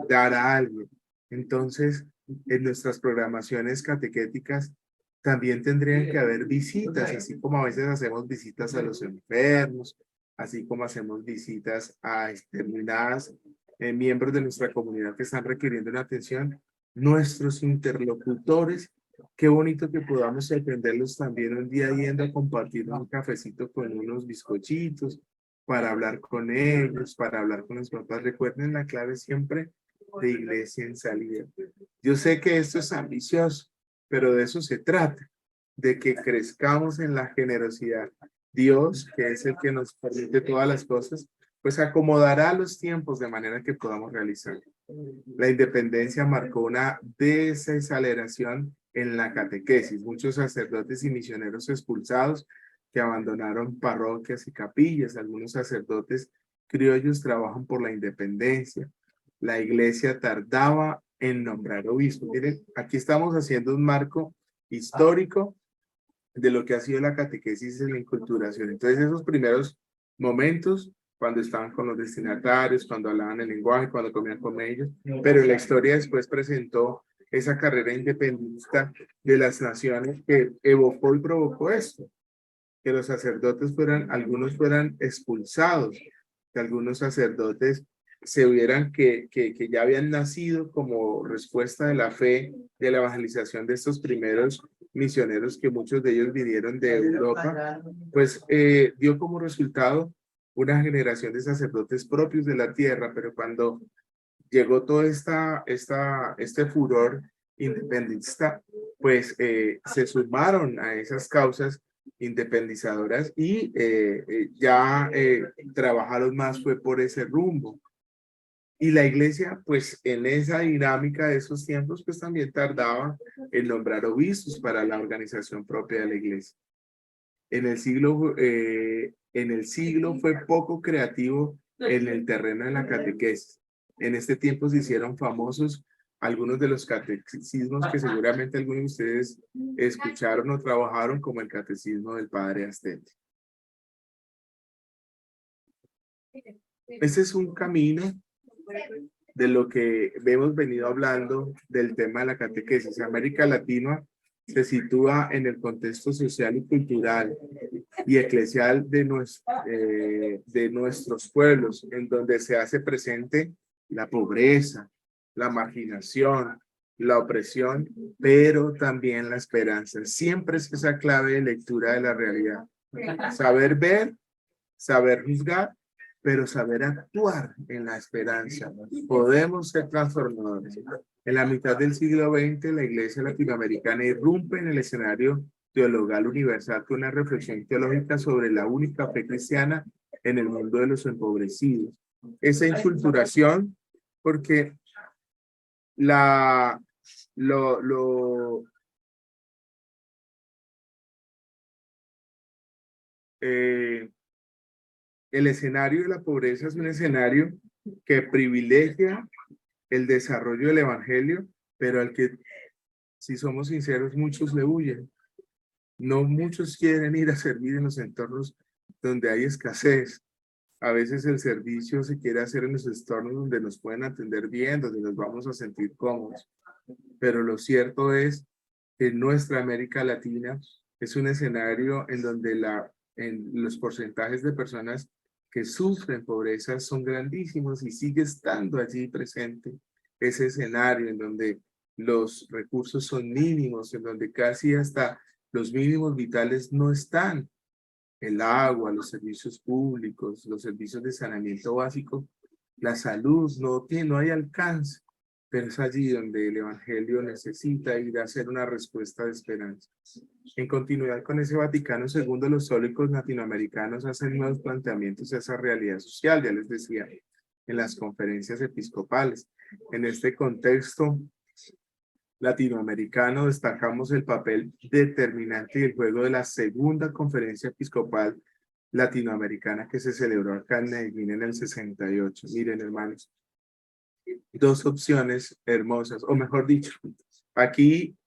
Speaker 1: dar a alguien. Entonces, en nuestras programaciones catequéticas también tendrían que haber visitas, así como a veces hacemos visitas a los enfermos, así como hacemos visitas a determinadas miembros de nuestra comunidad que están requiriendo una atención. Nuestros interlocutores, qué bonito que podamos sorprenderlos también un día yendo a compartir un cafecito con unos bizcochitos, para hablar con ellos, para hablar con los papás. Recuerden la clave siempre de iglesia en salida. Yo sé que esto es ambicioso, pero de eso se trata, de que crezcamos en la generosidad. Dios, que es el que nos permite todas las cosas, pues acomodará los tiempos de manera que podamos realizar. La independencia marcó una desaceleración en la catequesis. Muchos sacerdotes y misioneros expulsados que abandonaron parroquias y capillas. Algunos sacerdotes criollos trabajan por la independencia. La iglesia tardaba en nombrar obispos. Miren, aquí estamos haciendo un marco histórico de lo que ha sido la catequesis en la inculturación. Entonces, esos primeros momentos, cuando estaban con los destinatarios, cuando hablaban el lenguaje, cuando comían con ellos, pero la historia después presentó esa carrera independentista de las naciones que evocó y provocó esto, que los sacerdotes algunos fueran expulsados, que algunos sacerdotes se vieran que ya habían nacido como respuesta de la fe, de la evangelización de estos primeros misioneros, que muchos de ellos vinieron de Europa, pues dio como resultado una generación de sacerdotes propios de la tierra. Pero cuando llegó todo este furor independentista, pues se sumaron a esas causas independizadoras y ya trabajaron más fue por ese rumbo. Y la iglesia, pues en esa dinámica de esos tiempos, pues también tardaba en nombrar obispos para la organización propia de la iglesia. En el siglo fue poco creativo en el terreno de la catequesis. En este tiempo se hicieron famosos algunos de los catecismos que seguramente algunos de ustedes escucharon o trabajaron, como el catecismo del Padre Astete. Este es un camino de lo que hemos venido hablando del tema de la catequesis. América Latina se sitúa en el contexto social y cultural y eclesial de nuestros pueblos, en donde se hace presente la pobreza, la marginación, la opresión, pero también la esperanza. Siempre es esa clave de lectura de la realidad. Saber ver, saber juzgar, pero saber actuar en la esperanza. Podemos ser transformadores. En la mitad del siglo XX, la Iglesia latinoamericana irrumpe en el escenario teologal universal con una reflexión teológica sobre la única fe cristiana en el mundo de los empobrecidos. Esa inculturación, porque el escenario de la pobreza es un escenario que privilegia el desarrollo del evangelio, pero al que, si somos sinceros, muchos le huyen. No muchos quieren ir a servir en los entornos donde hay escasez. A veces el servicio se quiere hacer en los entornos donde nos pueden atender bien, donde nos vamos a sentir cómodos. Pero lo cierto es que nuestra América Latina es un escenario en donde en los porcentajes de personas que sufren pobreza son grandísimos y sigue estando allí presente ese escenario en donde los recursos son mínimos, en donde casi hasta los mínimos vitales no están. El agua, los servicios públicos, los servicios de saneamiento básico, la salud, no hay alcance, pero es allí donde el Evangelio necesita ir a hacer una respuesta de esperanza. En continuidad con ese Vaticano II, los católicos latinoamericanos hacen nuevos planteamientos a esa realidad social, ya les decía, en las conferencias episcopales. En este contexto latinoamericano destacamos el papel determinante y el juego de la segunda conferencia episcopal latinoamericana que se celebró acá en Medellín en el 68. Miren, hermanos, dos opciones hermosas, o mejor dicho, aquí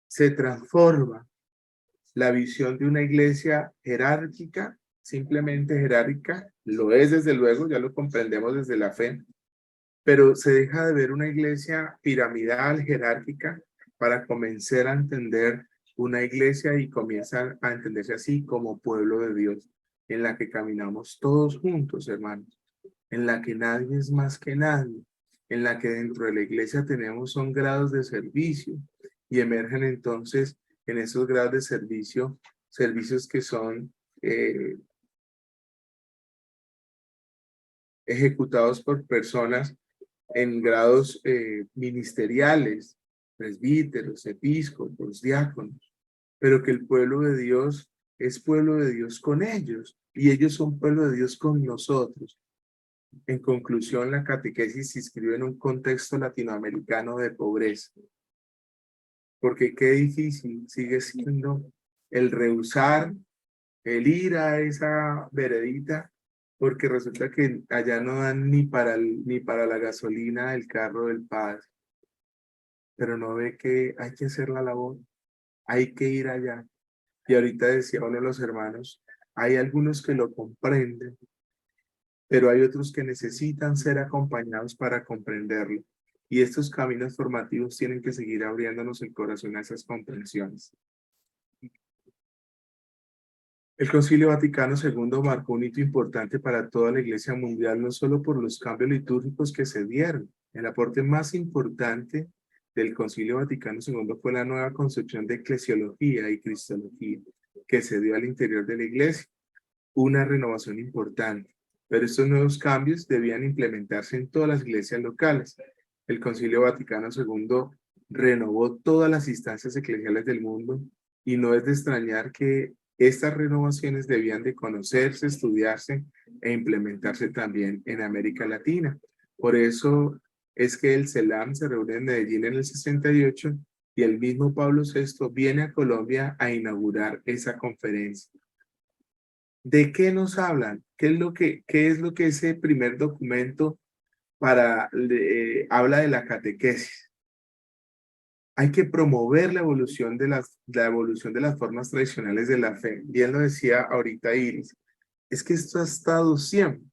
Speaker 1: se transforma la visión de una iglesia jerárquica, simplemente jerárquica, lo es desde luego, ya lo comprendemos desde la fe, pero se deja de ver una iglesia piramidal, jerárquica, para comenzar a entender una iglesia y comienza a entenderse así como pueblo de Dios, en la que caminamos todos juntos, hermanos, en la que nadie es más que nadie, en la que dentro de la iglesia tenemos son grados de servicio y emergen entonces en esos grados de servicio, servicios que son ejecutados por personas en grados ministeriales, presbíteros, episcopos, diáconos, pero que el pueblo de Dios es pueblo de Dios con ellos y ellos son pueblo de Dios con nosotros. En conclusión, la catequesis se inscribe en un contexto latinoamericano de pobreza, porque qué difícil sigue siendo el rehusar, el ir a esa veredita, porque resulta que allá no dan ni para la gasolina del carro del padre. Pero no ve que hay que hacer la labor, hay que ir allá. Y ahorita decía uno de los hermanos, hay algunos que lo comprenden, pero hay otros que necesitan ser acompañados para comprenderlo. Y estos caminos formativos tienen que seguir abriéndonos el corazón a esas comprensiones. El Concilio Vaticano II marcó un hito importante para toda la Iglesia mundial, no solo por los cambios litúrgicos que se dieron. El aporte más importante del Concilio Vaticano II fue la nueva concepción de eclesiología y cristología que se dio al interior de la Iglesia. Una renovación importante, pero estos nuevos cambios debían implementarse en todas las iglesias locales. El Concilio Vaticano II renovó todas las instancias eclesiales del mundo y no es de extrañar que estas renovaciones debían de conocerse, estudiarse e implementarse también en América Latina. Por eso es que el CELAM se reúne en Medellín en el 68 y el mismo Pablo VI viene a Colombia a inaugurar esa conferencia. ¿De qué nos hablan? ¿Qué es lo que ese primer documento habla de la catequesis? Hay que promover la evolución de las formas tradicionales de la fe. Bien lo decía ahorita Iris. Es que esto ha estado siempre.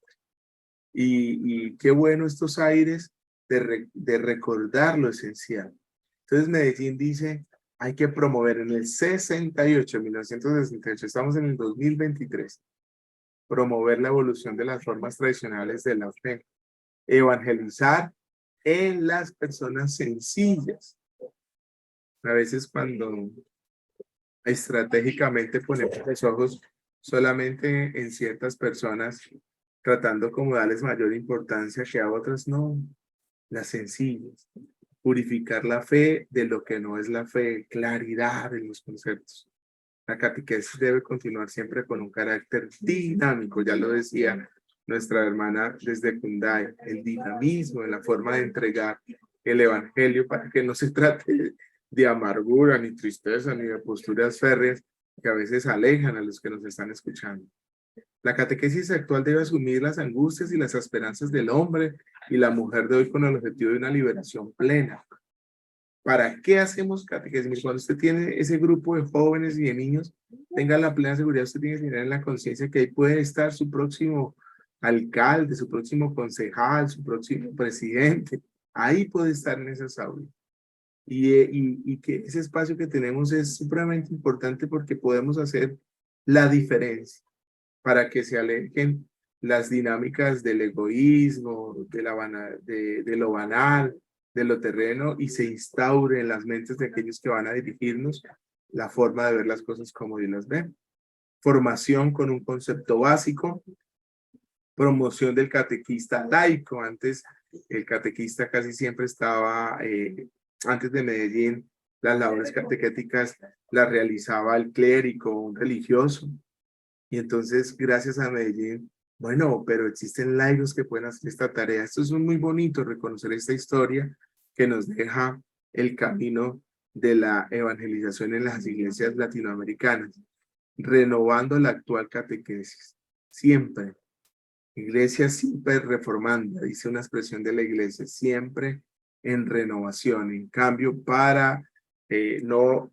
Speaker 1: Y qué bueno estos aires de recordar lo esencial. Entonces Medellín dice, hay que promover en el 1968, estamos en el 2023, promover la evolución de las formas tradicionales de la fe, evangelizar en las personas sencillas. A veces cuando estratégicamente ponemos los ojos solamente en ciertas personas, tratando como darles mayor importancia que a otras, no, las sencillas. Purificar la fe de lo que no es la fe, claridad en los conceptos. La catequesis debe continuar siempre con un carácter dinámico, ya lo decía nuestra hermana desde Cunday, el dinamismo en la forma de entregar el evangelio para que no se trate de amargura, ni tristeza, ni de posturas férreas que a veces alejan a los que nos están escuchando. La catequesis actual debe asumir las angustias y las esperanzas del hombre y la mujer de hoy con el objetivo de una liberación plena. ¿Para qué hacemos catequesis? Cuando usted tiene ese grupo de jóvenes y de niños, tenga la plena seguridad, usted tiene que tener en la conciencia que ahí puede estar su próximo alcalde, su próximo concejal, su próximo presidente. Ahí puede estar en esas aulas. Y que ese espacio que tenemos es supremamente importante porque podemos hacer la diferencia para que se alejen las dinámicas del egoísmo, de lo banal, de lo terreno y se instaure en las mentes de aquellos que van a dirigirnos la forma de ver las cosas como Dios las ve. Formación con un concepto básico, promoción del catequista laico. Antes el catequista casi siempre estaba, antes de Medellín, las labores catequéticas las realizaba el clérigo, un religioso. Y entonces, gracias a Medellín, bueno, pero existen laicos que pueden hacer esta tarea. Esto es muy bonito, reconocer esta historia que nos deja el camino de la evangelización en las iglesias latinoamericanas, renovando la actual catequesis. Siempre, iglesia siempre reformanda, dice una expresión de la iglesia, siempre en renovación. En cambio, para no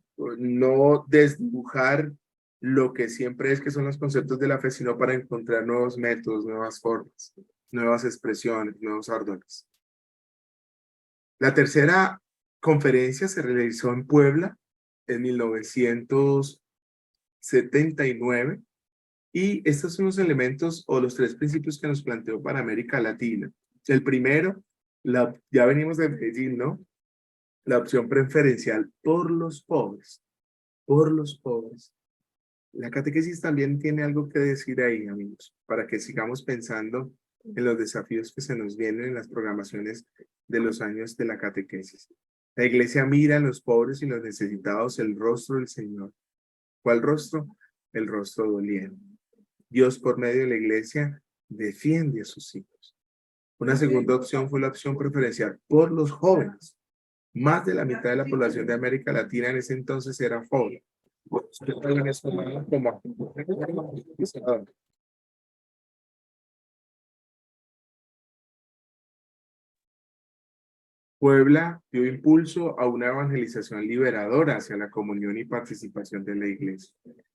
Speaker 1: desdibujar lo que siempre es que son los conceptos de la fe, sino para encontrar nuevos métodos, nuevas formas, nuevas expresiones, nuevos ardores. La tercera conferencia se realizó en Puebla en 1979 y estos son los elementos o los tres principios que nos planteó para América Latina. El primero, ya venimos de Medellín, ¿no? La opción preferencial por los pobres, por los pobres. La catequesis también tiene algo que decir ahí, amigos, para que sigamos pensando en los desafíos que se nos vienen en las programaciones de los años de la catequesis. La iglesia mira en los pobres y los necesitados el rostro del Señor. ¿Cuál rostro? El rostro doliente. Dios, por medio de la iglesia, defiende a sus hijos. Una segunda opción fue la opción preferencial por los jóvenes. Más de la mitad de la población de América Latina en ese entonces era joven. Puebla dio impulso a una evangelización liberadora hacia la comunión y participación de la iglesia.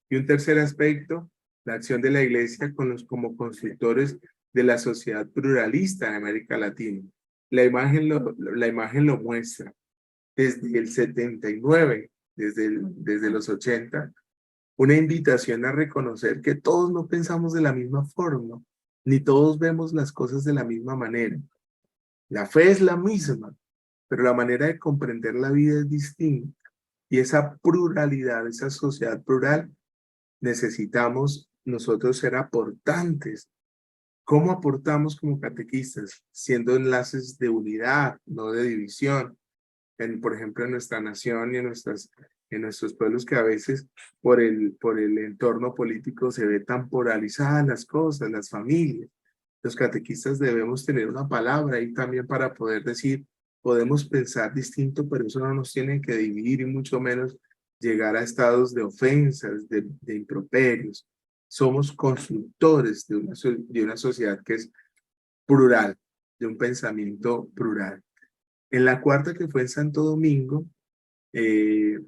Speaker 1: Y un tercer aspecto, la acción de la iglesia como constructores de la sociedad pluralista en América Latina. La imagen lo muestra. Desde el 79, desde los 80, una invitación a reconocer que todos no pensamos de la misma forma, ni todos vemos las cosas de la misma manera. La fe es la misma, pero la manera de comprender la vida es distinta. Y esa pluralidad, esa sociedad plural, necesitamos nosotros ser aportantes. ¿Cómo aportamos como catequistas? Siendo enlaces de unidad, no de división. Por ejemplo, en nuestra nación y en nuestros pueblos que a veces por el entorno político se ve tan polarizadas las cosas, las familias. Los catequistas debemos tener una palabra ahí también para poder decir, podemos pensar distinto, pero eso no nos tiene que dividir y mucho menos llegar a estados de ofensas, de improperios. Somos constructores de una sociedad que es plural, de un pensamiento plural. En la cuarta, que fue en Santo Domingo, se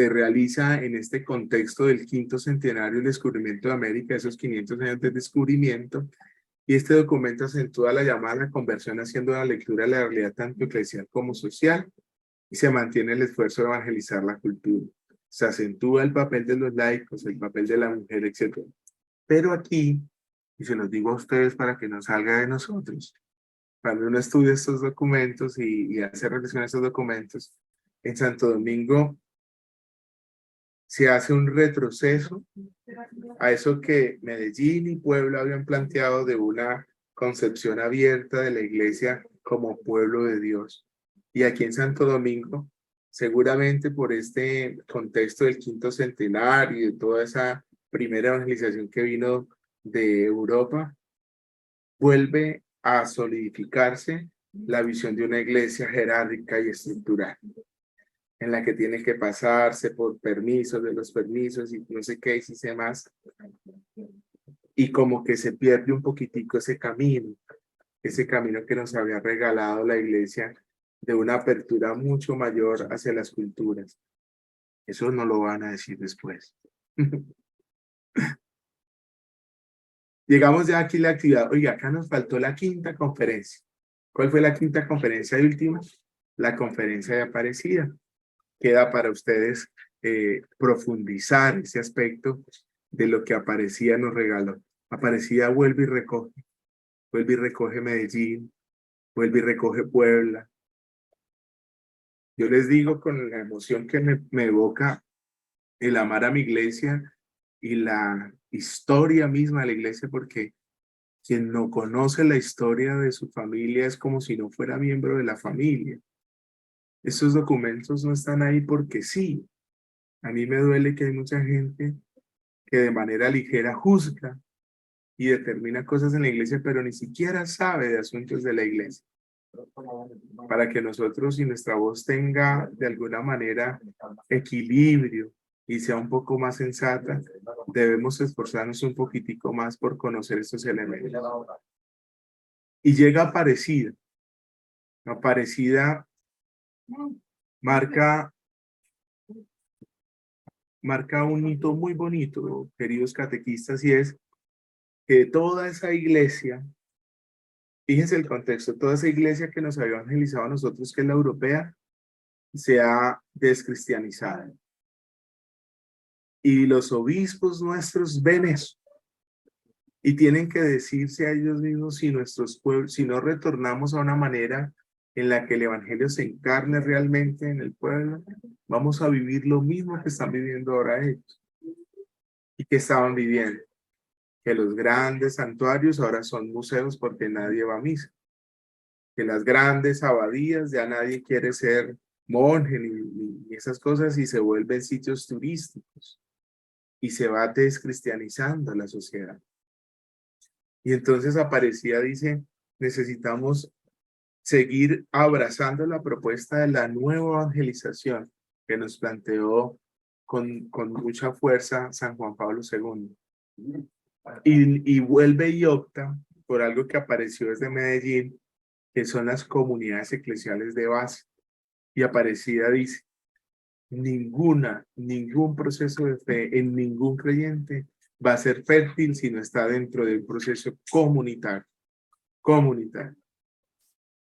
Speaker 1: realiza en este contexto del 5º centenario del descubrimiento de América, esos 500 años de descubrimiento, y este documento acentúa la llamada a la conversión haciendo la lectura de la realidad tanto eclesial como social, y se mantiene el esfuerzo de evangelizar la cultura. Se acentúa el papel de los laicos, el papel de la mujer, etc. Pero aquí, y se los digo a ustedes para que no salga de nosotros, cuando uno estudia estos documentos y hace revisión a estos documentos, en Santo Domingo se hace un retroceso a eso que Medellín y Puebla habían planteado de una concepción abierta de la iglesia como pueblo de Dios. Y aquí en Santo Domingo, seguramente por este contexto del 5º centenario y de toda esa primera evangelización que vino de Europa, vuelve a solidificarse la visión de una iglesia jerárquica y estructural, en la que tiene que pasarse por permisos de los permisos y no sé qué, y si sé más, y como que se pierde un poquitico ese camino que nos había regalado la iglesia de una apertura mucho mayor hacia las culturas. Eso no lo van a decir después. Llegamos ya aquí a la actividad. Oiga, acá nos faltó la quinta conferencia. ¿Cuál fue la quinta conferencia y última? La conferencia de Aparecida. Queda para ustedes profundizar ese aspecto de lo que Aparecida nos regaló. Aparecida vuelve y recoge Medellín, vuelve y recoge Puebla. Yo les digo con la emoción que me evoca el amar a mi iglesia y la historia misma de la iglesia, porque quien no conoce la historia de su familia es como si no fuera miembro de la familia. Esos documentos no están ahí porque sí. A mí me duele que hay mucha gente que de manera ligera juzga y determina cosas en la iglesia, pero ni siquiera sabe de asuntos de la iglesia. Para que nosotros y nuestra voz tenga de alguna manera equilibrio y sea un poco más sensata, debemos esforzarnos un poquitico más por conocer estos elementos. Y llega Aparecida. Aparecida marca un hito muy bonito, queridos catequistas, y es que toda esa iglesia, fíjense el contexto, toda esa iglesia que nos había evangelizado a nosotros, que es la europea, se ha descristianizado. Y los obispos nuestros ven eso y tienen que decirse a ellos mismos si nuestros pueblos, si no retornamos a una manera en la que el evangelio se encarne realmente en el pueblo, vamos a vivir lo mismo que están viviendo ahora ellos y que estaban viviendo, que los grandes santuarios ahora son museos porque nadie va a misa, que las grandes abadías ya nadie quiere ser monje ni esas cosas y se vuelven sitios turísticos y se va descristianizando la sociedad. Y entonces Aparecida dice, necesitamos seguir abrazando la propuesta de la nueva evangelización que nos planteó con mucha fuerza San Juan Pablo II. Y vuelve y opta por algo que apareció desde Medellín, que son las comunidades eclesiales de base. Y Aparecida dice, ningún proceso de fe en ningún creyente va a ser fértil si no está dentro de un proceso comunitario.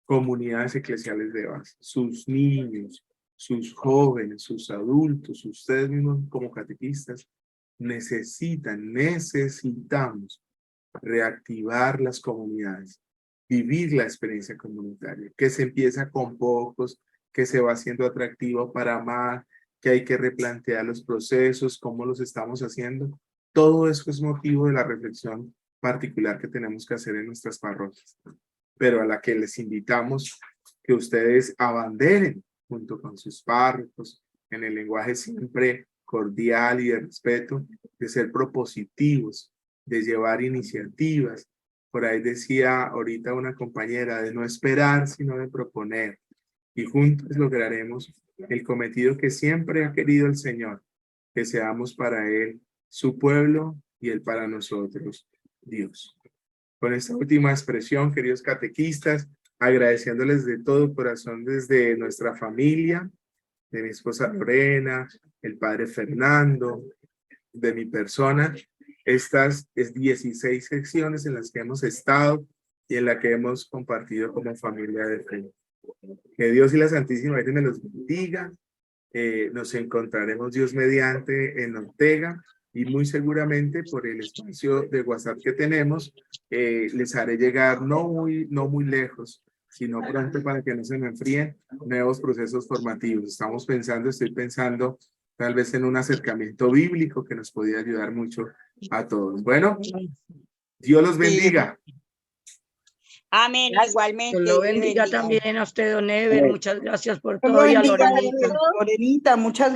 Speaker 1: Comunidades eclesiales de base, sus niños, sus jóvenes, sus adultos, ustedes mismos como catequistas, necesitamos reactivar las comunidades, vivir la experiencia comunitaria, que se empieza con pocos, que se va haciendo atractivo para más, que hay que replantear los procesos, cómo los estamos haciendo. Todo eso es motivo de la reflexión particular que tenemos que hacer en nuestras parroquias, pero a la que les invitamos que ustedes abanderen junto con sus párrocos, en el lenguaje siempre cordial y de respeto, de ser propositivos, de llevar iniciativas. Por ahí decía ahorita una compañera, de no esperar, sino de proponer. Y juntos lograremos el cometido que siempre ha querido el Señor, que seamos para Él su pueblo y Él para nosotros, Dios. Con esta última expresión, queridos catequistas, agradeciéndoles de todo corazón desde nuestra familia, de mi esposa Lorena, el padre Fernando, de mi persona, estas 16 secciones en las que hemos estado y en las que hemos compartido como familia de fe. Que Dios y la Santísima Virgen me los bendiga. Nos encontraremos Dios mediante en Ortega y muy seguramente por el espacio de WhatsApp que tenemos, les haré llegar no muy lejos, sino pronto para que no se me enfríen nuevos procesos formativos. Estoy pensando tal vez en un acercamiento bíblico que nos podría ayudar mucho a todos. Bueno, Dios los bendiga.
Speaker 7: Amén, igualmente.
Speaker 8: Dios lo bendiga también a usted, don Ever. Muchas gracias por todo. Y a Lorenita. Lorenita, muchas gracias.